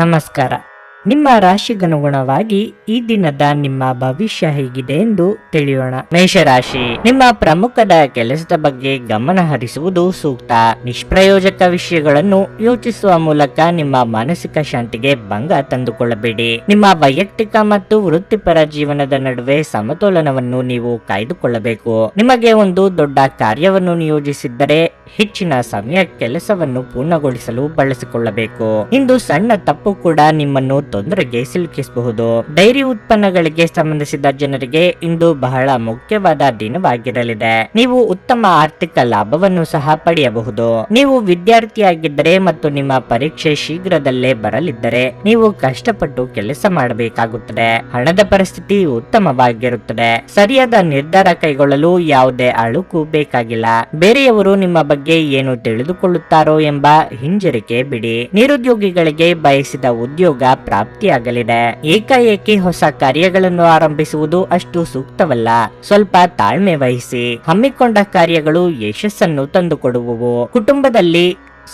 ನಮಸ್ಕಾರ. ನಿಮ್ಮ ರಾಶಿಗನುಗುಣವಾಗಿ ಈ ದಿನದ ನಿಮ್ಮ ಭವಿಷ್ಯ ಹೇಗಿದೆ ಎಂದು ತಿಳಿಯೋಣ. ಮೇಷರಾಶಿ, ನಿಮ್ಮ ಪ್ರಮುಖದ ಕೆಲಸದ ಬಗ್ಗೆ ಗಮನ ಹರಿಸುವುದು ಸೂಕ್ತ. ನಿಷ್ಪ್ರಯೋಜಕ ವಿಷಯಗಳನ್ನು ಯೋಚಿಸುವ ಮೂಲಕ ನಿಮ್ಮ ಮಾನಸಿಕ ಶಾಂತಿಗೆ ಭಂಗ ತಂದುಕೊಳ್ಳಬೇಡಿ. ನಿಮ್ಮ ವೈಯಕ್ತಿಕ ಮತ್ತು ವೃತ್ತಿಪರ ಜೀವನದ ನಡುವೆ ಸಮತೋಲನವನ್ನು ನೀವು ಕಾಯ್ದುಕೊಳ್ಳಬೇಕು. ನಿಮಗೆ ಒಂದು ದೊಡ್ಡ ಕಾರ್ಯವನ್ನು ನಿಯೋಜಿಸಿದ್ದರೆ ಹೆಚ್ಚಿನ ಸಮಯ ಕೆಲಸವನ್ನು ಪೂರ್ಣಗೊಳಿಸಲು ಬಳಸಿಕೊಳ್ಳಬೇಕು. ಇಂದು ಸಣ್ಣ ತಪ್ಪು ಕೂಡ ನಿಮ್ಮನ್ನು ತೊಂದರೆಗೆ ಸಿಲುಕಿಸಬಹುದು. ಡೈರಿ ಉತ್ಪನ್ನಗಳಿಗೆ ಸಂಬಂಧಿಸಿದ ಜನರಿಗೆ ಇಂದು ಬಹಳ ಮುಖ್ಯವಾದ ದಿನವಾಗಿರಲಿದೆ. ನೀವು ಉತ್ತಮ ಆರ್ಥಿಕ ಲಾಭವನ್ನು ಸಹ ಪಡೆಯಬಹುದು. ನೀವು ವಿದ್ಯಾರ್ಥಿಯಾಗಿದ್ದರೆ ಮತ್ತು ನಿಮ್ಮ ಪರೀಕ್ಷೆ ಶೀಘ್ರದಲ್ಲೇ ಬರಲಿದ್ದರೆ ನೀವು ಕಷ್ಟಪಟ್ಟು ಕೆಲಸ ಮಾಡಬೇಕಾಗುತ್ತದೆ. ಹಣದ ಪರಿಸ್ಥಿತಿ ಉತ್ತಮವಾಗಿರುತ್ತದೆ. ಸರಿಯಾದ ನಿರ್ಧಾರ ಕೈಗೊಳ್ಳಲು ಯಾವುದೇ ಅಳುಕು ಬೇಕಾಗಿಲ್ಲ. ಬೇರೆಯವರು ನಿಮ್ಮ ಬಗ್ಗೆ ಏನು ತಿಳಿದುಕೊಳ್ಳುತ್ತಾರೋ ಎಂಬ ಹಿಂಜರಿಕೆ ಬಿಡಿ. ನಿರುದ್ಯೋಗಿಗಳಿಗೆ ಬಯಸಿದ ಉದ್ಯೋಗ ಪ್ರಾಪ್ತಿಯಾಗಲಿದೆ. ಏಕಾಏಕಿ ಹೊಸ ಕಾರ್ಯಗಳನ್ನು ಆರಂಭಿಸುವುದು ಅಷ್ಟು ಸೂಕ್ತವಲ್ಲ. ಸ್ವಲ್ಪ ತಾಳ್ಮೆ ವಹಿಸಿ. ಹಮ್ಮಿಕೊಂಡ ಕಾರ್ಯಗಳು ಯಶಸ್ಸನ್ನು ತಂದುಕೊಡುವವು. ಕುಟುಂಬದಲ್ಲಿ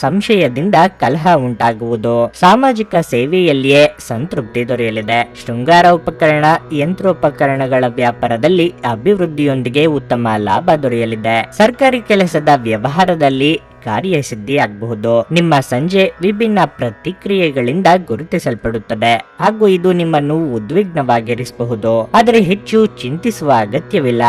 ಸಂಶಯದಿಂದ ಕಲಹ ಉಂಟಾಗುವುದು. ಸಾಮಾಜಿಕ ಸೇವೆಯಲ್ಲಿಯೇ ಸಂತೃಪ್ತಿ ದೊರೆಯಲಿದೆ. ಶೃಂಗಾರ ಉಪಕರಣ, ಯಂತ್ರೋಪಕರಣಗಳ ವ್ಯಾಪಾರದಲ್ಲಿ ಅಭಿವೃದ್ಧಿಯೊಂದಿಗೆ ಉತ್ತಮ ಲಾಭ ದೊರೆಯಲಿದೆ. ಸರ್ಕಾರಿ ಕೆಲಸದ ವ್ಯವಹಾರದಲ್ಲಿ ಕಾರ್ಯಸಿದ್ಧಿ ಆಗಬಹುದು. ನಿಮ್ಮ ಸಂಜೆ ವಿಭಿನ್ನ ಪ್ರತಿಕ್ರಿಯೆಗಳಿಂದ ಗುರುತಿಸಲ್ಪಡುತ್ತದೆ ಹಾಗೂ ಇದು ನಿಮ್ಮನ್ನು ಉದ್ವಿಗ್ನವಾಗಿರಿಸಬಹುದು. ಆದರೆ ಹೆಚ್ಚು ಚಿಂತಿಸುವ ಅಗತ್ಯವಿಲ್ಲ.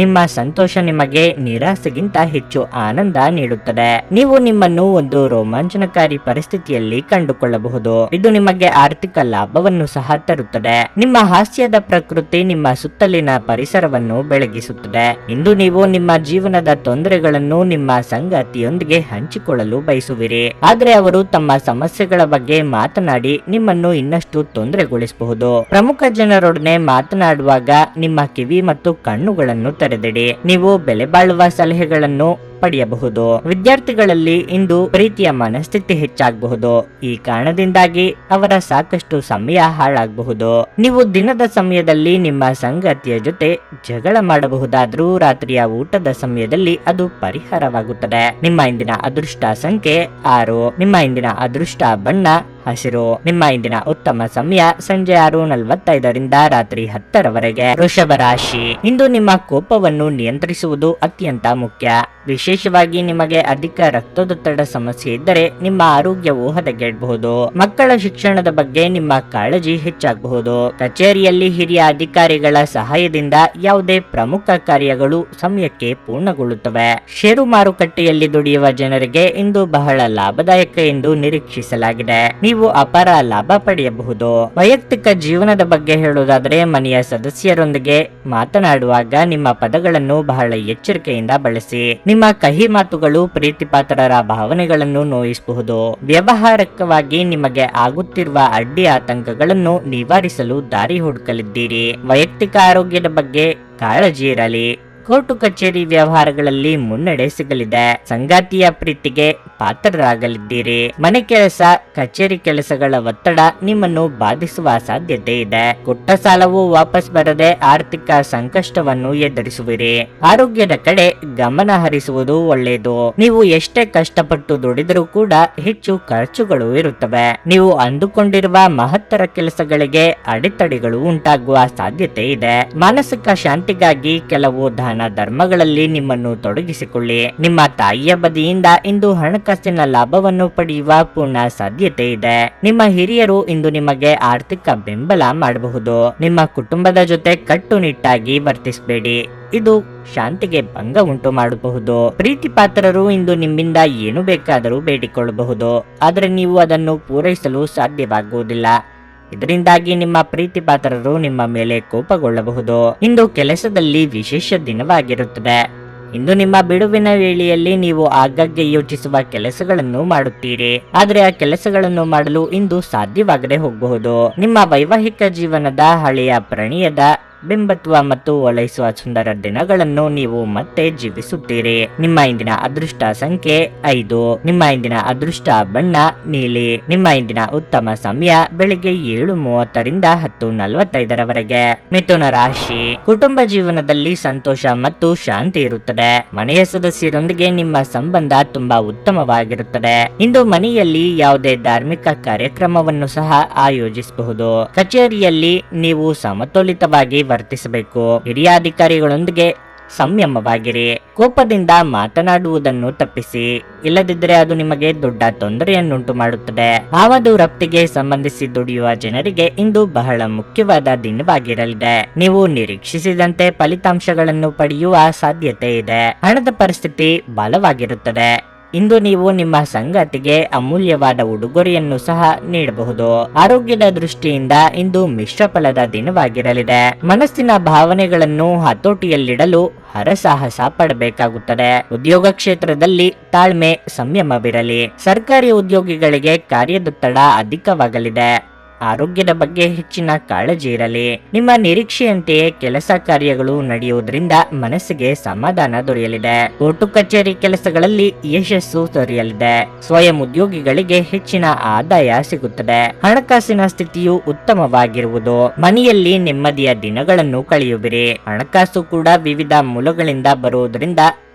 ನಿಮ್ಮ ಸಂತೋಷ ನಿಮಗೆ ನಿರಾಸೆಗಿಂತ ಹೆಚ್ಚು ಆನಂದ ನೀಡುತ್ತದೆ. ನೀವು ನಿಮ್ಮನ್ನು ಒಂದು ರೋಮಾಂಚನಕಾರಿ ಪರಿಸ್ಥಿತಿಯಲ್ಲಿ ಕಂಡುಕೊಳ್ಳಬಹುದು. ಇದು ನಿಮಗೆ ಆರ್ಥಿಕ ಲಾಭವನ್ನು ಸಹ ತರುತ್ತದೆ. ನಿಮ್ಮ ಹಾಸ್ಯದ ಪ್ರಕೃತಿ ನಿಮ್ಮ ಸುತ್ತಲಿನ ಪರಿಸರವನ್ನು ಬೆಳಗಿಸುತ್ತದೆ. ಇಂದು ನೀವು ನಿಮ್ಮ ಜೀವನದ ತೊಂದರೆಗಳನ್ನು ನಿಮ್ಮ ಸಂಗಾತಿಯೊಂದಿಗೆ ಹಂಚಿಕೊಳ್ಳಲು ಬಯಸುವಿರಿ. ಆದರೆ ಅವರು ತಮ್ಮ ಸಮಸ್ಯೆಗಳ ಬಗ್ಗೆ ಮಾತನಾಡಿ ನಿಮ್ಮನ್ನು ಇನ್ನಷ್ಟು ತೊಂದರೆಗೊಳಿಸಬಹುದು. ಪ್ರಮುಖ ಜನರೊಡನೆ ಮಾತನಾಡುವಾಗ ನಿಮ್ಮ ಕಿವಿ ಮತ್ತು ಕಣ್ಣುಗಳನ್ನು ತೆರೆದಿಡಿ. ನೀವು ಬೆಲೆ ಬಾಳುವ ಸಲಹೆಗಳನ್ನು ಪಡೆಯಬಹುದು. ವಿದ್ಯಾರ್ಥಿಗಳಲ್ಲಿ ಇಂದು ಪ್ರೀತಿಯ ಮನಸ್ಥಿತಿ ಹೆಚ್ಚಾಗಬಹುದು. ಈ ಕಾರಣದಿಂದಾಗಿ ಅವರ ಸಾಕಷ್ಟು ಸಮಯ ಹಾಳಾಗಬಹುದು. ನೀವು ದಿನದ ಸಮಯದಲ್ಲಿ ನಿಮ್ಮ ಸಂಗಾತಿಯ ಜೊತೆ ಜಗಳ ಮಾಡಬಹುದಾದ್ರೂ ರಾತ್ರಿಯ ಊಟದ ಸಮಯದಲ್ಲಿ ಅದು ಪರಿಹಾರವಾಗುತ್ತದೆ. ನಿಮ್ಮ ಇಂದಿನ ಅದೃಷ್ಟ ಸಂಖ್ಯೆ 6. ನಿಮ್ಮ ಇಂದಿನ ಅದೃಷ್ಟ ಬಣ್ಣ ಹಸಿರು. ನಿಮ್ಮ ಇಂದಿನ ಉತ್ತಮ ಸಮಯ ಸಂಜೆ 6:45ರಿಂದ ರಾತ್ರಿ 10ರವರೆಗೆ. ವೃಷಭ ರಾಶಿ, ಇಂದು ನಿಮ್ಮ ಕೋಪವನ್ನು ನಿಯಂತ್ರಿಸುವುದು ಅತ್ಯಂತ ಮುಖ್ಯ. ವಿಶೇಷವಾಗಿ ನಿಮಗೆ ಅಧಿಕ ರಕ್ತದೊತ್ತಡ ಸಮಸ್ಯೆ ಇದ್ದರೆ ನಿಮ್ಮ ಆರೋಗ್ಯವು ಹದಗೆಡಬಹುದು. ಮಕ್ಕಳ ಶಿಕ್ಷಣದ ಬಗ್ಗೆ ನಿಮ್ಮ ಕಾಳಜಿ ಹೆಚ್ಚಾಗಬಹುದು. ಕಚೇರಿಯಲ್ಲಿ ಹಿರಿಯ ಅಧಿಕಾರಿಗಳ ಸಹಾಯದಿಂದ ಯಾವುದೇ ಪ್ರಮುಖ ಕಾರ್ಯಗಳು ಸಮಯಕ್ಕೆ ಪೂರ್ಣಗೊಳ್ಳುತ್ತವೆ. ಷೇರು ಮಾರುಕಟ್ಟೆಯಲ್ಲಿ ದುಡಿಯುವ ಜನರಿಗೆ ಇಂದು ಬಹಳ ಲಾಭದಾಯಕ ಎಂದು ನಿರೀಕ್ಷಿಸಲಾಗಿದೆ. ನೀವು ಅಪಾರ ಲಾಭ ಪಡೆಯಬಹುದು. ವೈಯಕ್ತಿಕ ಜೀವನದ ಬಗ್ಗೆ ಹೇಳುವುದಾದರೆ ಮನೆಯ ಸದಸ್ಯರೊಂದಿಗೆ ಮಾತನಾಡುವಾಗ ನಿಮ್ಮ ಪದಗಳನ್ನು ಬಹಳ ಎಚ್ಚರಿಕೆಯಿಂದ ಬಳಸಿ. ನಿಮ್ಮ ಕಹಿ ಮಾತುಗಳು ಪ್ರೀತಿಪಾತ್ರರ ಭಾವನೆಗಳನ್ನು ನೋಯಿಸಬಹುದು. ವ್ಯವಹಾರಿಕವಾಗಿ ನಿಮಗೆ ಆಗುತ್ತಿರುವ ಅಡ್ಡಿ ಆತಂಕಗಳನ್ನು ನಿವಾರಿಸಲು ದಾರಿ ಹುಡುಕಲಿದ್ದೀರಿ. ವೈಯಕ್ತಿಕ ಆರೋಗ್ಯದ ಬಗ್ಗೆ ಕಾಳಜಿ ಇರಲಿ. ಕೋರ್ಟು ಕಚೇರಿ ವ್ಯವಹಾರಗಳಲ್ಲಿ ಮುನ್ನಡೆ ಸಿಗಲಿದೆ. ಸಂಗಾತಿಯ ಪ್ರೀತಿಗೆ ಪಾತ್ರರಾಗಲಿದ್ದೀರಿ. ಮನೆ ಕೆಲಸ, ಕಚೇರಿ ಕೆಲಸಗಳ ಒತ್ತಡ ನಿಮ್ಮನ್ನು ಬಾಧಿಸುವ ಸಾಧ್ಯತೆ ಇದೆ. ಕೊಟ್ಟ ಸಾಲವು ವಾಪಸ್ ಬರದೆ ಆರ್ಥಿಕ ಸಂಕಷ್ಟವನ್ನು ಎದುರಿಸುವಿರಿ. ಆರೋಗ್ಯದ ಕಡೆ ಗಮನ ಹರಿಸುವುದು ಒಳ್ಳೆಯದು. ನೀವು ಎಷ್ಟೇ ಕಷ್ಟಪಟ್ಟು ದುಡಿದರೂ ಕೂಡ ಹೆಚ್ಚು ಖರ್ಚುಗಳು ಇರುತ್ತವೆ. ನೀವು ಅಂದುಕೊಂಡಿರುವ ಮಹತ್ತರ ಕೆಲಸಗಳಿಗೆ ಅಡೆತಡೆಗಳು ಉಂಟಾಗುವ ಸಾಧ್ಯತೆ ಇದೆ. ಮಾನಸಿಕ ಶಾಂತಿಗಾಗಿ ಕೆಲವು ದಾನ ಧರ್ಮಗಳಲ್ಲಿ ನಿಮ್ಮನ್ನು ತೊಡಗಿಸಿಕೊಳ್ಳಿ. ನಿಮ್ಮ ತಾಯಿಯ ಬದಿಯಿಂದ ಇಂದು ಹಣಕಾಸಿನ ಲಾಭವನ್ನು ಪಡೆಯುವ ಪೂರ್ಣ ಸಾಧ್ಯತೆ ಇದೆ. ನಿಮ್ಮ ಹಿರಿಯರು ಇಂದು ನಿಮಗೆ ಆರ್ಥಿಕ ಬೆಂಬಲ ಮಾಡಬಹುದು. ನಿಮ್ಮ ಕುಟುಂಬದ ಜೊತೆ ಕಟ್ಟುನಿಟ್ಟಾಗಿ ವರ್ತಿಸಬೇಡಿ. ಇದು ಶಾಂತಿಗೆ ಭಂಗ ಉಂಟು ಮಾಡಬಹುದು. ಪ್ರೀತಿ ಪಾತ್ರರು ಇಂದು ನಿಮ್ಮಿಂದ ಏನು ಬೇಕಾದರೂ ಬೇಡಿಕೊಳ್ಳಬಹುದು. ಆದರೆ ನೀವು ಅದನ್ನು ಪೂರೈಸಲು ಸಾಧ್ಯವಾಗುವುದಿಲ್ಲ. ಇದರಿಂದಾಗಿ ನಿಮ್ಮ ಪ್ರೀತಿ ಪಾತ್ರರು ನಿಮ್ಮ ಮೇಲೆ ಕೋಪಗೊಳ್ಳಬಹುದು. ಇಂದು ಕೆಲಸದಲ್ಲಿ ವಿಶೇಷ ದಿನವಾಗಿರುತ್ತದೆ. ಇಂದು ನಿಮ್ಮ ಬಿಡುವಿನ ವೇಳೆಯಲ್ಲಿ ನೀವು ಆಗಾಗ್ಗೆ ಯೋಚಿಸುವ ಕೆಲಸಗಳನ್ನು ಮಾಡುತ್ತೀರಿ. ಆದರೆ ಆ ಕೆಲಸಗಳನ್ನು ಮಾಡಲು ಇಂದು ಸಾಧ್ಯವಾಗದೆ ಹೋಗಬಹುದು. ನಿಮ್ಮ ವೈವಾಹಿಕ ಜೀವನದ ಹಳೆಯ ಪ್ರಣಯದ ಬಿಂಬತ್ವ ಮತ್ತು ಓಲೈಸುವ ಸುಂದರ ದಿನಗಳನ್ನು ನೀವು ಮತ್ತೆ ಜೀವಿಸುತ್ತೀರಿ. ನಿಮ್ಮ ಇಂದಿನ ಅದೃಷ್ಟ ಸಂಖ್ಯೆ 5. ನಿಮ್ಮ ಇಂದಿನ ಅದೃಷ್ಟ ಬಣ್ಣ ನೀಲಿ. ನಿಮ್ಮ ಇಂದಿನ ಉತ್ತಮ ಸಮಯ ಬೆಳಿಗ್ಗೆ 7:30ರಿಂದ 10:45ರವರೆಗೆ. ಮಿಥುನ ರಾಶಿ. ಕುಟುಂಬ ಜೀವನದಲ್ಲಿ ಸಂತೋಷ ಮತ್ತು ಶಾಂತಿ ಇರುತ್ತದೆ. ಮನೆಯ ಸದಸ್ಯರೊಂದಿಗೆ ನಿಮ್ಮ ಸಂಬಂಧ ತುಂಬಾ ಉತ್ತಮವಾಗಿರುತ್ತದೆ. ಇಂದು ಮನೆಯಲ್ಲಿ ಯಾವುದೇ ಧಾರ್ಮಿಕ ಕಾರ್ಯಕ್ರಮವನ್ನು ಸಹ ಆಯೋಜಿಸಬಹುದು. ಕಚೇರಿಯಲ್ಲಿ ನೀವು ಸಮತೋಲಿತವಾಗಿ ವರ್ತಿಸಬೇಕು. ಹಿರಿಯ ಅಧಿಕಾರಿಗಳೊಂದಿಗೆ ಸಂಯಮವಾಗಿರಿ. ಕೋಪದಿಂದ ಮಾತನಾಡುವುದನ್ನು ತಪ್ಪಿಸಿ, ಇಲ್ಲದಿದ್ದರೆ ಅದು ನಿಮಗೆ ದೊಡ್ಡ ತೊಂದರೆಯನ್ನುಂಟು ಮಾಡುತ್ತದೆ. ಆಮದು ರಫ್ತಿಗೆ ಸಂಬಂಧಿಸಿ ದುಡಿಯುವ ಜನರಿಗೆ ಇಂದು ಬಹಳ ಮುಖ್ಯವಾದ ದಿನವಾಗಿರಲಿದೆ. ನೀವು ನಿರೀಕ್ಷಿಸಿದಂತೆ ಫಲಿತಾಂಶಗಳನ್ನು ಪಡೆಯುವ ಸಾಧ್ಯತೆ ಇದೆ. ಹಣದ ಪರಿಸ್ಥಿತಿ ಬಲವಾಗಿರುತ್ತದೆ. ಇಂದು ನೀವು ನಿಮ್ಮ ಸಂಗಾತಿಗೆ ಅಮೂಲ್ಯವಾದ ಉಡುಗೊರೆಯನ್ನು ಸಹ ನೀಡಬಹುದು. ಆರೋಗ್ಯದ ದೃಷ್ಟಿಯಿಂದ ಇಂದು ಮಿಶ್ರ ಫಲದ ದಿನವಾಗಿರಲಿದೆ. ಮನಸ್ಸಿನ ಭಾವನೆಗಳನ್ನು ಹತೋಟಿಯಲ್ಲಿಡಲು ಹರಸಾಹಸ ಪಡಬೇಕಾಗುತ್ತದೆ. ಉದ್ಯೋಗ ಕ್ಷೇತ್ರದಲ್ಲಿ ತಾಳ್ಮೆ, ಸಂಯಮವಿರಲಿ. ಸರ್ಕಾರಿ ಉದ್ಯೋಗಿಗಳಿಗೆ ಕಾರ್ಯದೊತ್ತಡ ಅಧಿಕವಾಗಲಿದೆ. ಆರೋಗ್ಯದ ಬಗ್ಗೆ ಹೆಚ್ಚಿನ ಕಾಳಜಿ ಇರಲಿ. ನಿಮ್ಮ ನಿರೀಕ್ಷೆಯಂತೆಯೇ ಕೆಲಸ ಕಾರ್ಯಗಳು ನಡೆಯುವುದರಿಂದ ಮನಸ್ಸಿಗೆ ಸಮಾಧಾನ ದೊರೆಯಲಿದೆ. ಕೋರ್ಟು ಕಚೇರಿ ಕೆಲಸಗಳಲ್ಲಿ ಯಶಸ್ಸು ದೊರೆಯಲಿದೆ. ಸ್ವಯಂ ಉದ್ಯೋಗಿಗಳಿಗೆ ಹೆಚ್ಚಿನ ಆದಾಯ ಸಿಗುತ್ತದೆ. ಹಣಕಾಸಿನ ಸ್ಥಿತಿಯು ಉತ್ತಮವಾಗಿರುವುದು. ಮನೆಯಲ್ಲಿ ನೆಮ್ಮದಿಯ ದಿನಗಳನ್ನು ಕಳೆಯುವಿರಿ. ಹಣಕಾಸು ಕೂಡ ವಿವಿಧ ಮೂಲಗಳಿಂದ ಬರುವುದರಿಂದ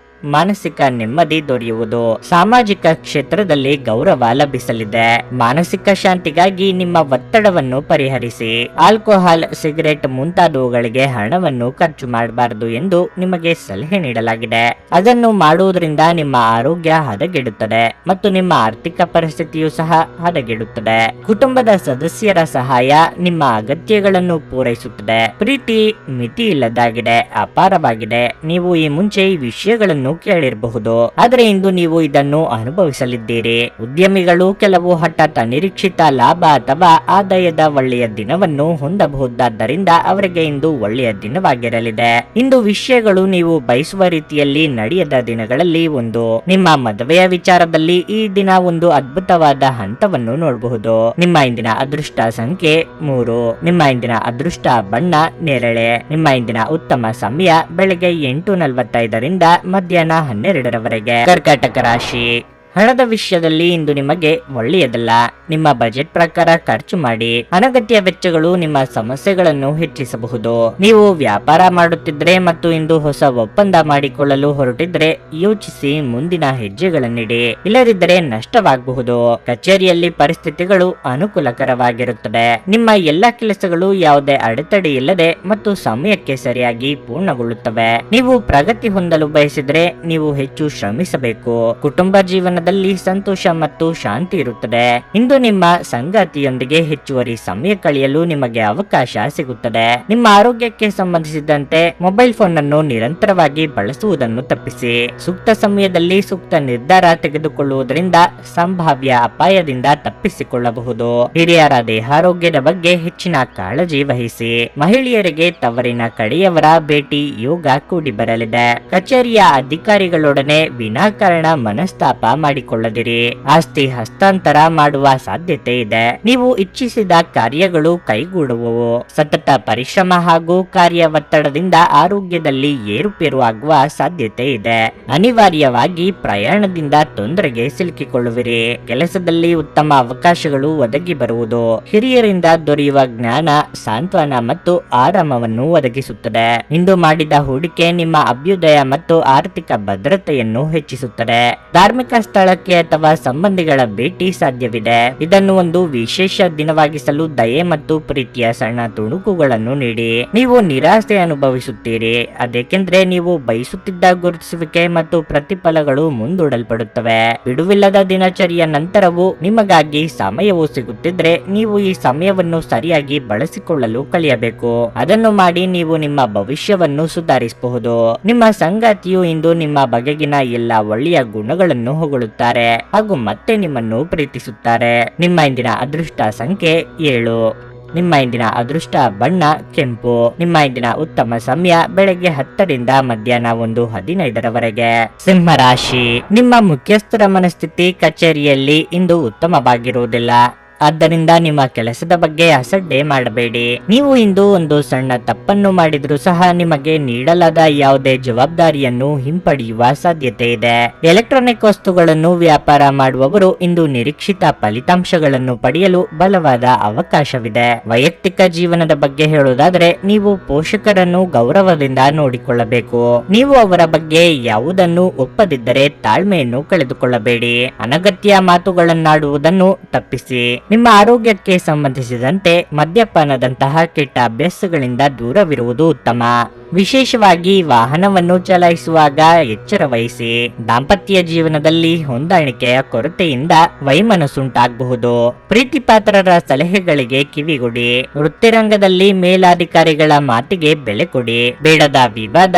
ಮಾನಸಿಕ ನೆಮ್ಮದಿ ದೊರೆಯುವುದು. ಸಾಮಾಜಿಕ ಕ್ಷೇತ್ರದಲ್ಲಿ ಗೌರವ ಲಭಿಸಲಿದೆ. ಮಾನಸಿಕ ಶಾಂತಿಗಾಗಿ ನಿಮ್ಮ ಒತ್ತಡವನ್ನು ಪರಿಹರಿಸಿ. ಆಲ್ಕೋಹಾಲ್, ಸಿಗರೆಟ್ ಮುಂತಾದವುಗಳಿಗೆ ಹಣವನ್ನು ಖರ್ಚು ಮಾಡಬಾರದು ಎಂದು ನಿಮಗೆ ಸಲಹೆ ನೀಡಲಾಗಿದೆ. ಅದನ್ನು ಮಾಡುವುದರಿಂದ ನಿಮ್ಮ ಆರೋಗ್ಯ ಹದಗೆಡುತ್ತದೆ ಮತ್ತು ನಿಮ್ಮ ಆರ್ಥಿಕ ಪರಿಸ್ಥಿತಿಯು ಸಹ ಹದಗೆಡುತ್ತದೆ. ಕುಟುಂಬದ ಸದಸ್ಯರ ಸಹಾಯ ನಿಮ್ಮ ಅಗತ್ಯಗಳನ್ನು ಪೂರೈಸುತ್ತದೆ. ಪ್ರೀತಿ ಮಿತಿ ಇಲ್ಲದಾಗಿದೆ, ಅಪಾರವಾಗಿದೆ. ನೀವು ಈ ಮುಂಚೆ ಈ ವಿಷಯಗಳನ್ನು ಕೇಳಿರಬಹುದು, ಆದರೆ ಇಂದು ನೀವು ಇದನ್ನು ಅನುಭವಿಸಲಿದ್ದೀರಿ. ಉದ್ಯಮಿಗಳು ಕೆಲವು ಹಠಾತ್ ಅನಿರೀಕ್ಷಿತ ಲಾಭ ಅಥವಾ ಆದಾಯದ ಒಳ್ಳೆಯ ದಿನವನ್ನು ಹೊಂದಬಹುದಾದ್ದರಿಂದ ಅವರಿಗೆ ಇಂದು ಒಳ್ಳೆಯ ದಿನವಾಗಿರಲಿದೆ. ಇಂದು ವಿಷಯಗಳು ನೀವು ಬಯಸುವ ರೀತಿಯಲ್ಲಿ ನಡೆಯದ ದಿನಗಳಲ್ಲಿ ಒಂದು. ನಿಮ್ಮ ಮದುವೆಯ ವಿಚಾರದಲ್ಲಿ ಈ ದಿನ ಒಂದು ಅದ್ಭುತವಾದ ಹಂತವನ್ನು ನೋಡಬಹುದು. ನಿಮ್ಮ ಇಂದಿನ ಅದೃಷ್ಟ ಸಂಖ್ಯೆ 3. ನಿಮ್ಮ ಇಂದಿನ ಅದೃಷ್ಟ ಬಣ್ಣ ನೇರಳೆ. ನಿಮ್ಮ ಇಂದಿನ ಉತ್ತಮ ಸಮಯ ಬೆಳಗ್ಗೆ 8:45ರಿಂದ ಮಧ್ಯಾಹ್ನ 12ರವರೆಗೆ. ಕರ್ಕಾಟಕ ರಾಶಿ. ಹಣದ ವಿಷಯದಲ್ಲಿ ಇಂದು ನಿಮಗೆ ಒಳ್ಳೆಯದಲ್ಲ. ನಿಮ್ಮ ಬಜೆಟ್ ಪ್ರಕಾರ ಖರ್ಚು ಮಾಡಿ. ಅನಗತ್ಯ ವೆಚ್ಚಗಳು ನಿಮ್ಮ ಸಮಸ್ಯೆಗಳನ್ನು ಹೆಚ್ಚಿಸಬಹುದು. ನೀವು ವ್ಯಾಪಾರ ಮಾಡುತ್ತಿದ್ರೆ ಮತ್ತು ಇಂದು ಹೊಸ ಒಪ್ಪಂದ ಮಾಡಿಕೊಳ್ಳಲು ಹೊರಟಿದ್ರೆ ಯೋಚಿಸಿ ಮುಂದಿನ ಹೆಜ್ಜೆಗಳನ್ನಿಡಿ, ಇಲ್ಲದಿದ್ದರೆ ನಷ್ಟವಾಗಬಹುದು. ಕಚೇರಿಯಲ್ಲಿ ಪರಿಸ್ಥಿತಿಗಳು ಅನುಕೂಲಕರವಾಗಿರುತ್ತದೆ. ನಿಮ್ಮ ಎಲ್ಲಾ ಕೆಲಸಗಳು ಯಾವುದೇ ಅಡೆತಡೆ ಇಲ್ಲದೆ ಮತ್ತು ಸಮಯಕ್ಕೆ ಸರಿಯಾಗಿ ಪೂರ್ಣಗೊಳ್ಳುತ್ತವೆ. ನೀವು ಪ್ರಗತಿ ಹೊಂದಲು ಬಯಸಿದ್ರೆ ನೀವು ಹೆಚ್ಚು ಶ್ರಮಿಸಬೇಕು. ಕುಟುಂಬ ಜೀವನದಲ್ಲಿ ಸಂತೋಷ ಮತ್ತು ಶಾಂತಿ ಇರುತ್ತದೆ. ಇಂದು ನಿಮ್ಮ ಸಂಗಾತಿಯೊಂದಿಗೆ ಹೆಚ್ಚುವರಿ ಸಮಯ ಕಳೆಯಲು ನಿಮಗೆ ಅವಕಾಶ ಸಿಗುತ್ತದೆ. ನಿಮ್ಮ ಆರೋಗ್ಯಕ್ಕೆ ಸಂಬಂಧಿಸಿದಂತೆ ಮೊಬೈಲ್ ಫೋನ್ ಅನ್ನು ನಿರಂತರವಾಗಿ ಬಳಸುವುದನ್ನು ತಪ್ಪಿಸಿ. ಸೂಕ್ತ ಸಮಯದಲ್ಲಿ ಸೂಕ್ತ ನಿರ್ಧಾರ ತೆಗೆದುಕೊಳ್ಳುವುದರಿಂದ ಸಂಭಾವ್ಯ ಅಪಾಯದಿಂದ ತಪ್ಪಿಸಿಕೊಳ್ಳಬಹುದು. ಹಿರಿಯರ ದೇಹಾರೋಗ್ಯದ ಬಗ್ಗೆ ಹೆಚ್ಚಿನ ಕಾಳಜಿ ವಹಿಸಿ. ಮಹಿಳೆಯರಿಗೆ ತವರಿನ ಕಡೆಯವರ ಭೇಟಿ ಯೋಗ ಕೂಡಿ ಬರಲಿದೆ. ಕಚೇರಿಯ ಅಧಿಕಾರಿಗಳೊಡನೆ ವಿನಾಕಾರಣ ಮನಸ್ತಾಪ ಮಾಡಿಕೊಳ್ಳದಿರಿ. ಆಸ್ತಿ ಹಸ್ತಾಂತರ ಮಾಡುವ ಸಾಧ್ಯತೆ ಇದೆ. ನೀವು ಇಚ್ಛಿಸಿದ ಕಾರ್ಯಗಳು ಕೈಗೂಡುವವು. ಸತತ ಪರಿಶ್ರಮ ಹಾಗೂ ಕಾರ್ಯ ಒತ್ತಡದಿಂದ ಆರೋಗ್ಯದಲ್ಲಿ ಏರುಪೇರು ಆಗುವ ಸಾಧ್ಯತೆ ಇದೆ. ಅನಿವಾರ್ಯವಾಗಿ ಪ್ರಯಾಣದಿಂದ ತೊಂದರೆಗೆ ಸಿಲುಕಿಕೊಳ್ಳುವಿರಿ. ಕೆಲಸದಲ್ಲಿ ಉತ್ತಮ ಅವಕಾಶಗಳು ಒದಗಿ ಬರುವುದು. ಹಿರಿಯರಿಂದ ದೊರೆಯುವ ಜ್ಞಾನ, ಸಾಂತ್ವನ ಮತ್ತು ಆರಾಮವನ್ನು ಒದಗಿಸುತ್ತದೆ. ಇಂದು ಮಾಡಿದ ಹೂಡಿಕೆ ನಿಮ್ಮ ಅಭ್ಯುದಯ ಮತ್ತು ಆರ್ಥಿಕ ಭದ್ರತೆಯನ್ನು ಹೆಚ್ಚಿಸುತ್ತದೆ. ಧಾರ್ಮಿಕ ಸ್ಥಳಕ್ಕೆ ಅಥವಾ ಸಂಬಂಧಿಗಳ ಭೇಟಿ ಸಾಧ್ಯವಿದೆ. ಇದನ್ನು ಒಂದು ವಿಶೇಷ ದಿನವಾಗಿಸಲು ದಯೆ ಮತ್ತು ಪ್ರೀತಿಯ ಸಣ್ಣ ತುಣುಕುಗಳನ್ನು ನೀಡಿ. ನೀವು ನಿರಾಸೆ ಅನುಭವಿಸುತ್ತೀರಿ, ಅದೇಕೆಂದ್ರೆ ನೀವು ಬಯಸುತ್ತಿದ್ದ ಗುರುತಿಸುವಿಕೆ ಮತ್ತು ಪ್ರತಿಫಲಗಳು ಮುಂದೂಡಲ್ಪಡುತ್ತವೆ. ಬಿಡುವಿಲ್ಲದ ದಿನಚರಿಯ ನಂತರವೂ ನಿಮಗಾಗಿ ಸಮಯವು ಸಿಗುತ್ತಿದ್ರೆ ನೀವು ಈ ಸಮಯವನ್ನು ಸರಿಯಾಗಿ ಬಳಸಿಕೊಳ್ಳಲು ಕಲಿಯಬೇಕು. ಅದನ್ನು ಮಾಡಿ ನೀವು ನಿಮ್ಮ ಭವಿಷ್ಯವನ್ನು ಸುಧಾರಿಸಬಹುದು. ನಿಮ್ಮ ಸಂಗಾತಿಯು ಇಂದು ನಿಮ್ಮ ಬಗೆಗಿನ ಎಲ್ಲ ಒಳ್ಳೆಯ ಗುಣಗಳನ್ನು ಹೊಗಳುತ್ತಾರೆ ಹಾಗೂ ಮತ್ತೆ ನಿಮ್ಮನ್ನು ಪ್ರೀತಿಸುತ್ತಾರೆ. ನಿಮ್ಮ ಇಂದಿನ ಅದೃಷ್ಟ ಸಂಖ್ಯೆ 7. ನಿಮ್ಮ ಇಂದಿನ ಅದೃಷ್ಟ ಬಣ್ಣ ಕೆಂಪು. ನಿಮ್ಮ ಇಂದಿನ ಉತ್ತಮ ಸಮಯ ಬೆಳಗ್ಗೆ 10ರಿಂದ ಮಧ್ಯಾಹ್ನ 1:15ರವರೆಗೆ. ಸಿಂಹರಾಶಿ. ನಿಮ್ಮ ಮುಖ್ಯಸ್ಥರ ಮನಸ್ಥಿತಿ ಕಚೇರಿಯಲ್ಲಿ ಇಂದು ಉತ್ತಮವಾಗಿರುವುದಿಲ್ಲ. ಆದ್ದರಿಂದ ನಿಮ್ಮ ಕೆಲಸದ ಬಗ್ಗೆ ಅಸಡ್ಡೆ ಮಾಡಬೇಡಿ. ನೀವು ಇಂದು ಒಂದು ಸಣ್ಣ ತಪ್ಪನ್ನು ಮಾಡಿದ್ರೂ ಸಹ ನಿಮಗೆ ನೀಡಲಾದ ಯಾವುದೇ ಜವಾಬ್ದಾರಿಯನ್ನು ಹಿಂಪಡೆಯುವ ಸಾಧ್ಯತೆ ಇದೆ. ಎಲೆಕ್ಟ್ರಾನಿಕ್ ವಸ್ತುಗಳನ್ನು ವ್ಯಾಪಾರ ಮಾಡುವವರು ಇಂದು ನಿರೀಕ್ಷಿತ ಫಲಿತಾಂಶಗಳನ್ನು ಪಡೆಯಲು ಬಲವಾದ ಅವಕಾಶವಿದೆ. ವೈಯಕ್ತಿಕ ಜೀವನದ ಬಗ್ಗೆ ಹೇಳುವುದಾದರೆ ನೀವು ಪೋಷಕರನ್ನು ಗೌರವದಿಂದ ನೋಡಿಕೊಳ್ಳಬೇಕು. ನೀವು ಅವರ ಬಗ್ಗೆ ಯಾವುದನ್ನು ಒಪ್ಪದಿದ್ದರೆ ತಾಳ್ಮೆಯನ್ನು ಕಳೆದುಕೊಳ್ಳಬೇಡಿ. ಅನಗತ್ಯ ಮಾತುಗಳನ್ನಾಡುವುದನ್ನು ತಪ್ಪಿಸಿ. ನಿಮ್ಮ ಆರೋಗ್ಯಕ್ಕೆ ಸಂಬಂಧಿಸಿದಂತೆ ಮದ್ಯಪಾನದಂತಹ ಕೆಟ್ಟ ಅಭ್ಯಾಸಗಳಿಂದ ದೂರವಿರುವುದು ಉತ್ತಮ. ವಿಶೇಷವಾಗಿ ವಾಹನವನ್ನು ಚಲಾಯಿಸುವಾಗ ಎಚ್ಚರ ವಹಿಸಿ. ದಾಂಪತ್ಯ ಜೀವನದಲ್ಲಿ ಹೊಂದಾಣಿಕೆಯ ಕೊರತೆಯಿಂದ ವೈಮನಸ್ಸುಂಟಾಗಬಹುದು. ಪ್ರೀತಿಪಾತ್ರರ ಸಲಹೆಗಳಿಗೆ ಕಿವಿಗೊಡಿ. ವೃತ್ತಿರಂಗದಲ್ಲಿ ಮೇಲಾಧಿಕಾರಿಗಳ ಮಾತಿಗೆ ಬೆಲೆ ಕೊಡಿ. ಬೇಡದ ವಿವಾದ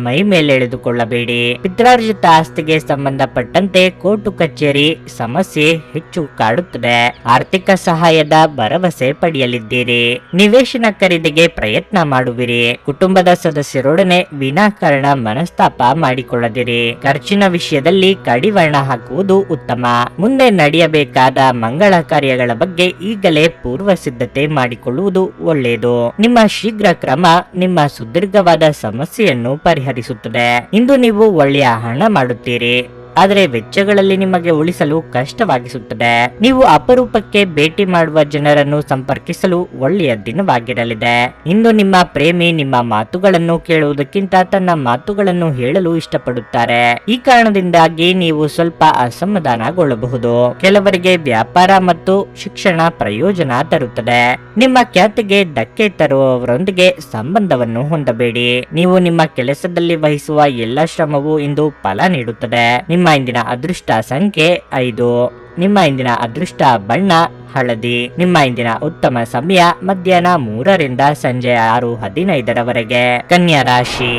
ಮೈ ಮೇಲೆ ಎಳೆದುಕೊಳ್ಳಬೇಡಿ. ಪಿತ್ರಾರ್ಜಿತ ಆಸ್ತಿಗೆ ಸಂಬಂಧಪಟ್ಟಂತೆ ಕೋರ್ಟು ಕಚೇರಿ ಸಮಸ್ಯೆ ಹೆಚ್ಚು ಕಾಡುತ್ತದೆ. ಆರ್ಥಿಕ ಸಹಾಯದ ಭರವಸೆ ಪಡೆಯಲಿದ್ದೀರಿ. ನಿವೇಶನ ಖರೀದಿಗೆ ಪ್ರಯತ್ನ ಮಾಡುವಿರಿ. ಕುಟುಂಬದ ಸದಸ್ಯರೊಡನೆ ವಿನಾಕಾರಣ ಮನಸ್ತಾಪ ಮಾಡಿಕೊಳ್ಳದಿರಿ. ಖರ್ಚಿನ ವಿಷಯದಲ್ಲಿ ಕಡಿವಾಣ ಹಾಕುವುದು ಉತ್ತಮ. ಮುಂದೆ ನಡೆಯಬೇಕಾದ ಮಂಗಳ ಕಾರ್ಯಗಳ ಬಗ್ಗೆ ಈಗಲೇ ಪೂರ್ವ ಸಿದ್ಧತೆ ಮಾಡಿಕೊಳ್ಳುವುದು ಒಳ್ಳೆಯದು. ನಿಮ್ಮ ಶೀಘ್ರ ಕ್ರಮ ನಿಮ್ಮ ಸುದೀರ್ಘವಾದ ಸಮಸ್ಯೆಯನ್ನು ಪರಿಹರಿಸುತ್ತದೆ. ಇಂದು ನೀವು ಒಳ್ಳೆಯ ಹಣ ಮಾಡುತ್ತೀರಿ, ಆದರೆ ವೆಚ್ಚಗಳಲ್ಲಿ ನಿಮಗೆ ಉಳಿಸಲು ಕಷ್ಟವಾಗಿಸುತ್ತದೆ. ನೀವು ಅಪರೂಪಕ್ಕೆ ಭೇಟಿ ಮಾಡುವ ಜನರನ್ನು ಸಂಪರ್ಕಿಸಲು ಒಳ್ಳೆಯ ದಿನವಾಗಿರಲಿದೆ. ಇಂದು ನಿಮ್ಮ ಪ್ರೇಮಿ ನಿಮ್ಮ ಮಾತುಗಳನ್ನು ಕೇಳುವುದಕ್ಕಿಂತ ತನ್ನ ಮಾತುಗಳನ್ನು ಹೇಳಲು ಇಷ್ಟಪಡುತ್ತಾರೆ. ಈ ಕಾರಣದಿಂದಾಗಿ ನೀವು ಸ್ವಲ್ಪ ಅಸಮಾಧಾನಗೊಳ್ಳಬಹುದು. ಕೆಲವರಿಗೆ ವ್ಯಾಪಾರ ಮತ್ತು ಶಿಕ್ಷಣ ಪ್ರಯೋಜನ ತರುತ್ತದೆ. ನಿಮ್ಮ ಖ್ಯಾತಿಗೆ ಧಕ್ಕೆ ತರುವವರೊಂದಿಗೆ ಸಂಬಂಧವನ್ನು ಹೊಂದಬೇಡಿ. ನೀವು ನಿಮ್ಮ ಕೆಲಸದಲ್ಲಿ ವಹಿಸುವ ಎಲ್ಲ ಶ್ರಮವು ಇಂದು ಫಲ ನೀಡುತ್ತದೆ. ನಿಮ್ಮ ಇಂದಿನ ಅದೃಷ್ಟ ಸಂಖ್ಯೆ 5. ನಿಮ್ಮ ಇಂದಿನ ಅದೃಷ್ಟ ಬಣ್ಣ ಹಳದಿ. ನಿಮ್ಮ ಇಂದಿನ ಉತ್ತಮ ಸಮಯ ಮಧ್ಯಾಹ್ನ 3ರಿಂದ ಸಂಜೆ 6:15 ಕನ್ಯಾ ರಾಶಿ.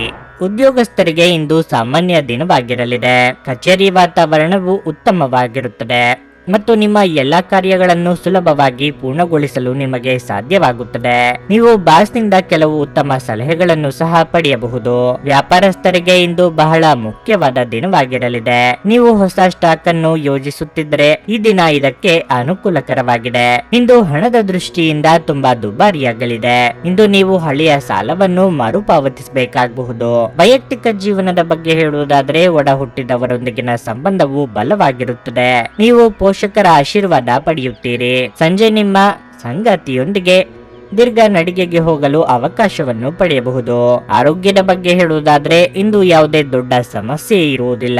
ಉದ್ಯೋಗಸ್ಥರಿಗೆ ಇಂದು ಸಾಮಾನ್ಯ ದಿನವಾಗಿರಲಿದೆ. ಕಚೇರಿ ವಾತಾವರಣವು ಉತ್ತಮವಾಗಿರುತ್ತದೆ ಮತ್ತು ನಿಮ್ಮ ಎಲ್ಲಾ ಕಾರ್ಯಗಳನ್ನು ಸುಲಭವಾಗಿ ಪೂರ್ಣಗೊಳಿಸಲು ನಿಮಗೆ ಸಾಧ್ಯವಾಗುತ್ತದೆ. ನೀವು ಬಾಸ್ನಿಂದ ಕೆಲವು ಉತ್ತಮ ಸಲಹೆಗಳನ್ನು ಸಹ ಪಡೆಯಬಹುದು. ವ್ಯಾಪಾರಸ್ಥರಿಗೆ ಇಂದು ಬಹಳ ಮುಖ್ಯವಾದ ದಿನವಾಗಿರಲಿದೆ. ನೀವು ಹೊಸ ಸ್ಟಾಕ್ ಅನ್ನು ಯೋಜಿಸುತ್ತಿದ್ದರೆ ಈ ದಿನ ಇದಕ್ಕೆ ಅನುಕೂಲಕರವಾಗಿದೆ. ಇಂದು ಹಣದ ದೃಷ್ಟಿಯಿಂದ ತುಂಬಾ ದುಬಾರಿಯಾಗಲಿದೆ. ಇಂದು ನೀವು ಹಳೆಯ ಸಾಲವನ್ನು ಮರುಪಾವತಿಸಬೇಕಾಗಬಹುದು. ವೈಯಕ್ತಿಕ ಜೀವನದ ಬಗ್ಗೆ ಹೇಳುವುದಾದರೆ ಒಡ ಹುಟ್ಟಿದವರೊಂದಿಗಿನ ಸಂಬಂಧವು ಬಲವಾಗಿರುತ್ತದೆ. ನೀವು ಪೋಷಕರ ಆಶೀರ್ವಾದ ಪಡೆಯುತ್ತೀರಿ. ಸಂಜೆ ನಿಮ್ಮ ಸಂಗಾತಿಯೊಂದಿಗೆ ದೀರ್ಘ ನಡಿಗೆಗೆ ಹೋಗಲು ಅವಕಾಶವನ್ನು ಪಡೆಯಬಹುದು. ಆರೋಗ್ಯದ ಬಗ್ಗೆ ಹೇಳುವುದಾದ್ರೆ ಇಂದು ಯಾವುದೇ ದೊಡ್ಡ ಸಮಸ್ಯೆ ಇರುವುದಿಲ್ಲ.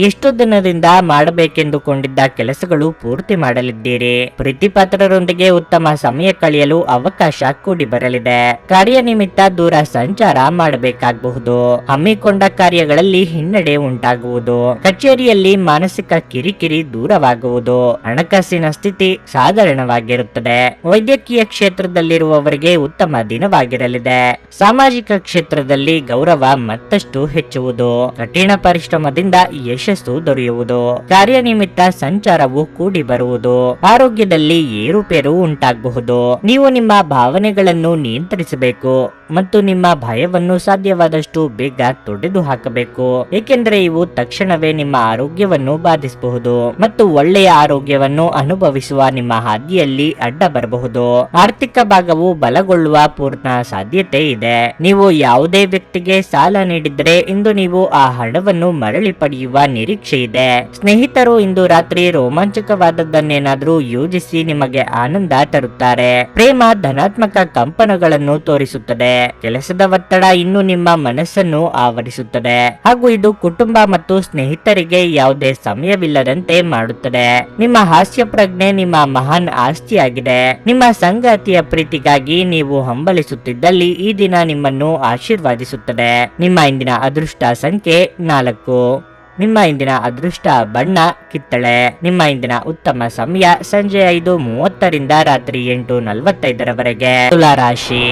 ಎಷ್ಟು ದಿನದಿಂದ ಮಾಡಬೇಕೆಂದುಕೊಂಡಿದ್ದ ಕೆಲಸಗಳು ಪೂರ್ತಿ ಮಾಡಲಿದ್ದೀರಿ. ಪ್ರೀತಿಪಾತ್ರರೊಂದಿಗೆ ಉತ್ತಮ ಸಮಯ ಕಳೆಯಲು ಅವಕಾಶ ಕೂಡಿ ಬರಲಿದೆ. ಕಾರ್ಯನಿಮಿತ್ತ ದೂರ ಸಂಚಾರ ಮಾಡಬೇಕಾಗಬಹುದು. ಹಮ್ಮಿಕೊಂಡ ಕಾರ್ಯಗಳಲ್ಲಿ ಹಿನ್ನಡೆ ಉಂಟಾಗುವುದು. ಕಚೇರಿಯಲ್ಲಿ ಮಾನಸಿಕ ಕಿರಿಕಿರಿ ದೂರವಾಗುವುದು. ಹಣಕಾಸಿನ ಸ್ಥಿತಿ ಸಾಧಾರಣವಾಗಿರುತ್ತದೆ. ವೈದ್ಯಕೀಯ ಕ್ಷೇತ್ರದಲ್ಲಿರುವ ಅವರಿಗೆ ಉತ್ತಮ ದಿನವಾಗಿರಲಿದೆ. ಸಾಮಾಜಿಕ ಕ್ಷೇತ್ರದಲ್ಲಿ ಗೌರವ ಮತ್ತಷ್ಟು ಹೆಚ್ಚುವುದು. ಕಠಿಣ ಪರಿಶ್ರಮದಿಂದ ಯಶಸ್ಸು ದೊರೆಯುವುದು. ಕಾರ್ಯನಿಮಿತ್ತ ಸಂಚಾರವು ಕೂಡಿ ಬರುವುದು. ಆರೋಗ್ಯದಲ್ಲಿ ಏರುಪೇರು ಉಂಟಾಗಬಹುದು. ನೀವು ನಿಮ್ಮ ಭಾವನೆಗಳನ್ನು ನಿಯಂತ್ರಿಸಬೇಕು ಮತ್ತು ನಿಮ್ಮ ಭಯವನ್ನು ಸಾಧ್ಯವಾದಷ್ಟು ಬೇಗ ತೊಡೆದು ಹಾಕಬೇಕು. ಏಕೆಂದರೆ ಇವು ತಕ್ಷಣವೇ ನಿಮ್ಮ ಆರೋಗ್ಯವನ್ನು ಬಾಧಿಸಬಹುದು ಮತ್ತು ಒಳ್ಳೆಯ ಆರೋಗ್ಯವನ್ನು ಅನುಭವಿಸುವ ನಿಮ್ಮ ಹಾದಿಯಲ್ಲಿ ಅಡ್ಡ ಬರಬಹುದು. ಆರ್ಥಿಕ ಭಾಗವು ಬಲಗೊಳ್ಳುವ ಪೂರ್ಣ ಸಾಧ್ಯತೆ ಇದೆ. ನೀವು ಯಾವುದೇ ವ್ಯಕ್ತಿಗೆ ಸಾಲ ನೀಡಿದರೆ ಇಂದು ನೀವು ಆ ಹಣವನ್ನು ಮರಳಿ ಪಡೆಯುವ ನಿರೀಕ್ಷೆ ಇದೆ. ಸ್ನೇಹಿತರು ಇಂದು ರಾತ್ರಿ ರೋಮಾಂಚಕವಾದದ್ದನ್ನೇನಾದ್ರೂ ಯೋಜಿಸಿ ನಿಮಗೆ ಆನಂದ ತರುತ್ತಾರೆ. ಪ್ರೇಮ ಧನಾತ್ಮಕ ಕಂಪನಗಳನ್ನು ತೋರಿಸುತ್ತದೆ. ಕೆಲಸದ ಒತ್ತಡ ಇನ್ನು ನಿಮ್ಮ ಮನಸ್ಸನ್ನು ಆವರಿಸುತ್ತದೆ ಹಾಗೂ ಇದು ಕುಟುಂಬ ಮತ್ತು ಸ್ನೇಹಿತರಿಗೆ ಯಾವುದೇ ಸಮಯವಿಲ್ಲದಂತೆ ಮಾಡುತ್ತದೆ. ನಿಮ್ಮ ಹಾಸ್ಯ ಪ್ರಜ್ಞೆ ನಿಮ್ಮ ಮಹಾನ್ ಆಸ್ತಿಯಾಗಿದೆ. ನಿಮ್ಮ ಸಂಗಾತಿಯ ಪ್ರೀತಿಗಾಗಿ ನೀವು ಹಂಬಲಿಸುತ್ತಿದ್ದಲ್ಲಿ ಈ ದಿನ ನಿಮ್ಮನ್ನು ಆಶೀರ್ವಾದಿಸುತ್ತದೆ. ನಿಮ್ಮ ಇಂದಿನ ಅದೃಷ್ಟ ಸಂಖ್ಯೆ 4. ನಿಮ್ಮ ಇಂದಿನ ಅದೃಷ್ಟ ಬಣ್ಣ ಕಿತ್ತಳೆ. ನಿಮ್ಮ ಇಂದಿನ ಉತ್ತಮ ಸಮಯ ಸಂಜೆ 5:30ರಿಂದ ರಾತ್ರಿ 8:45 ತುಲಾ ರಾಶಿ.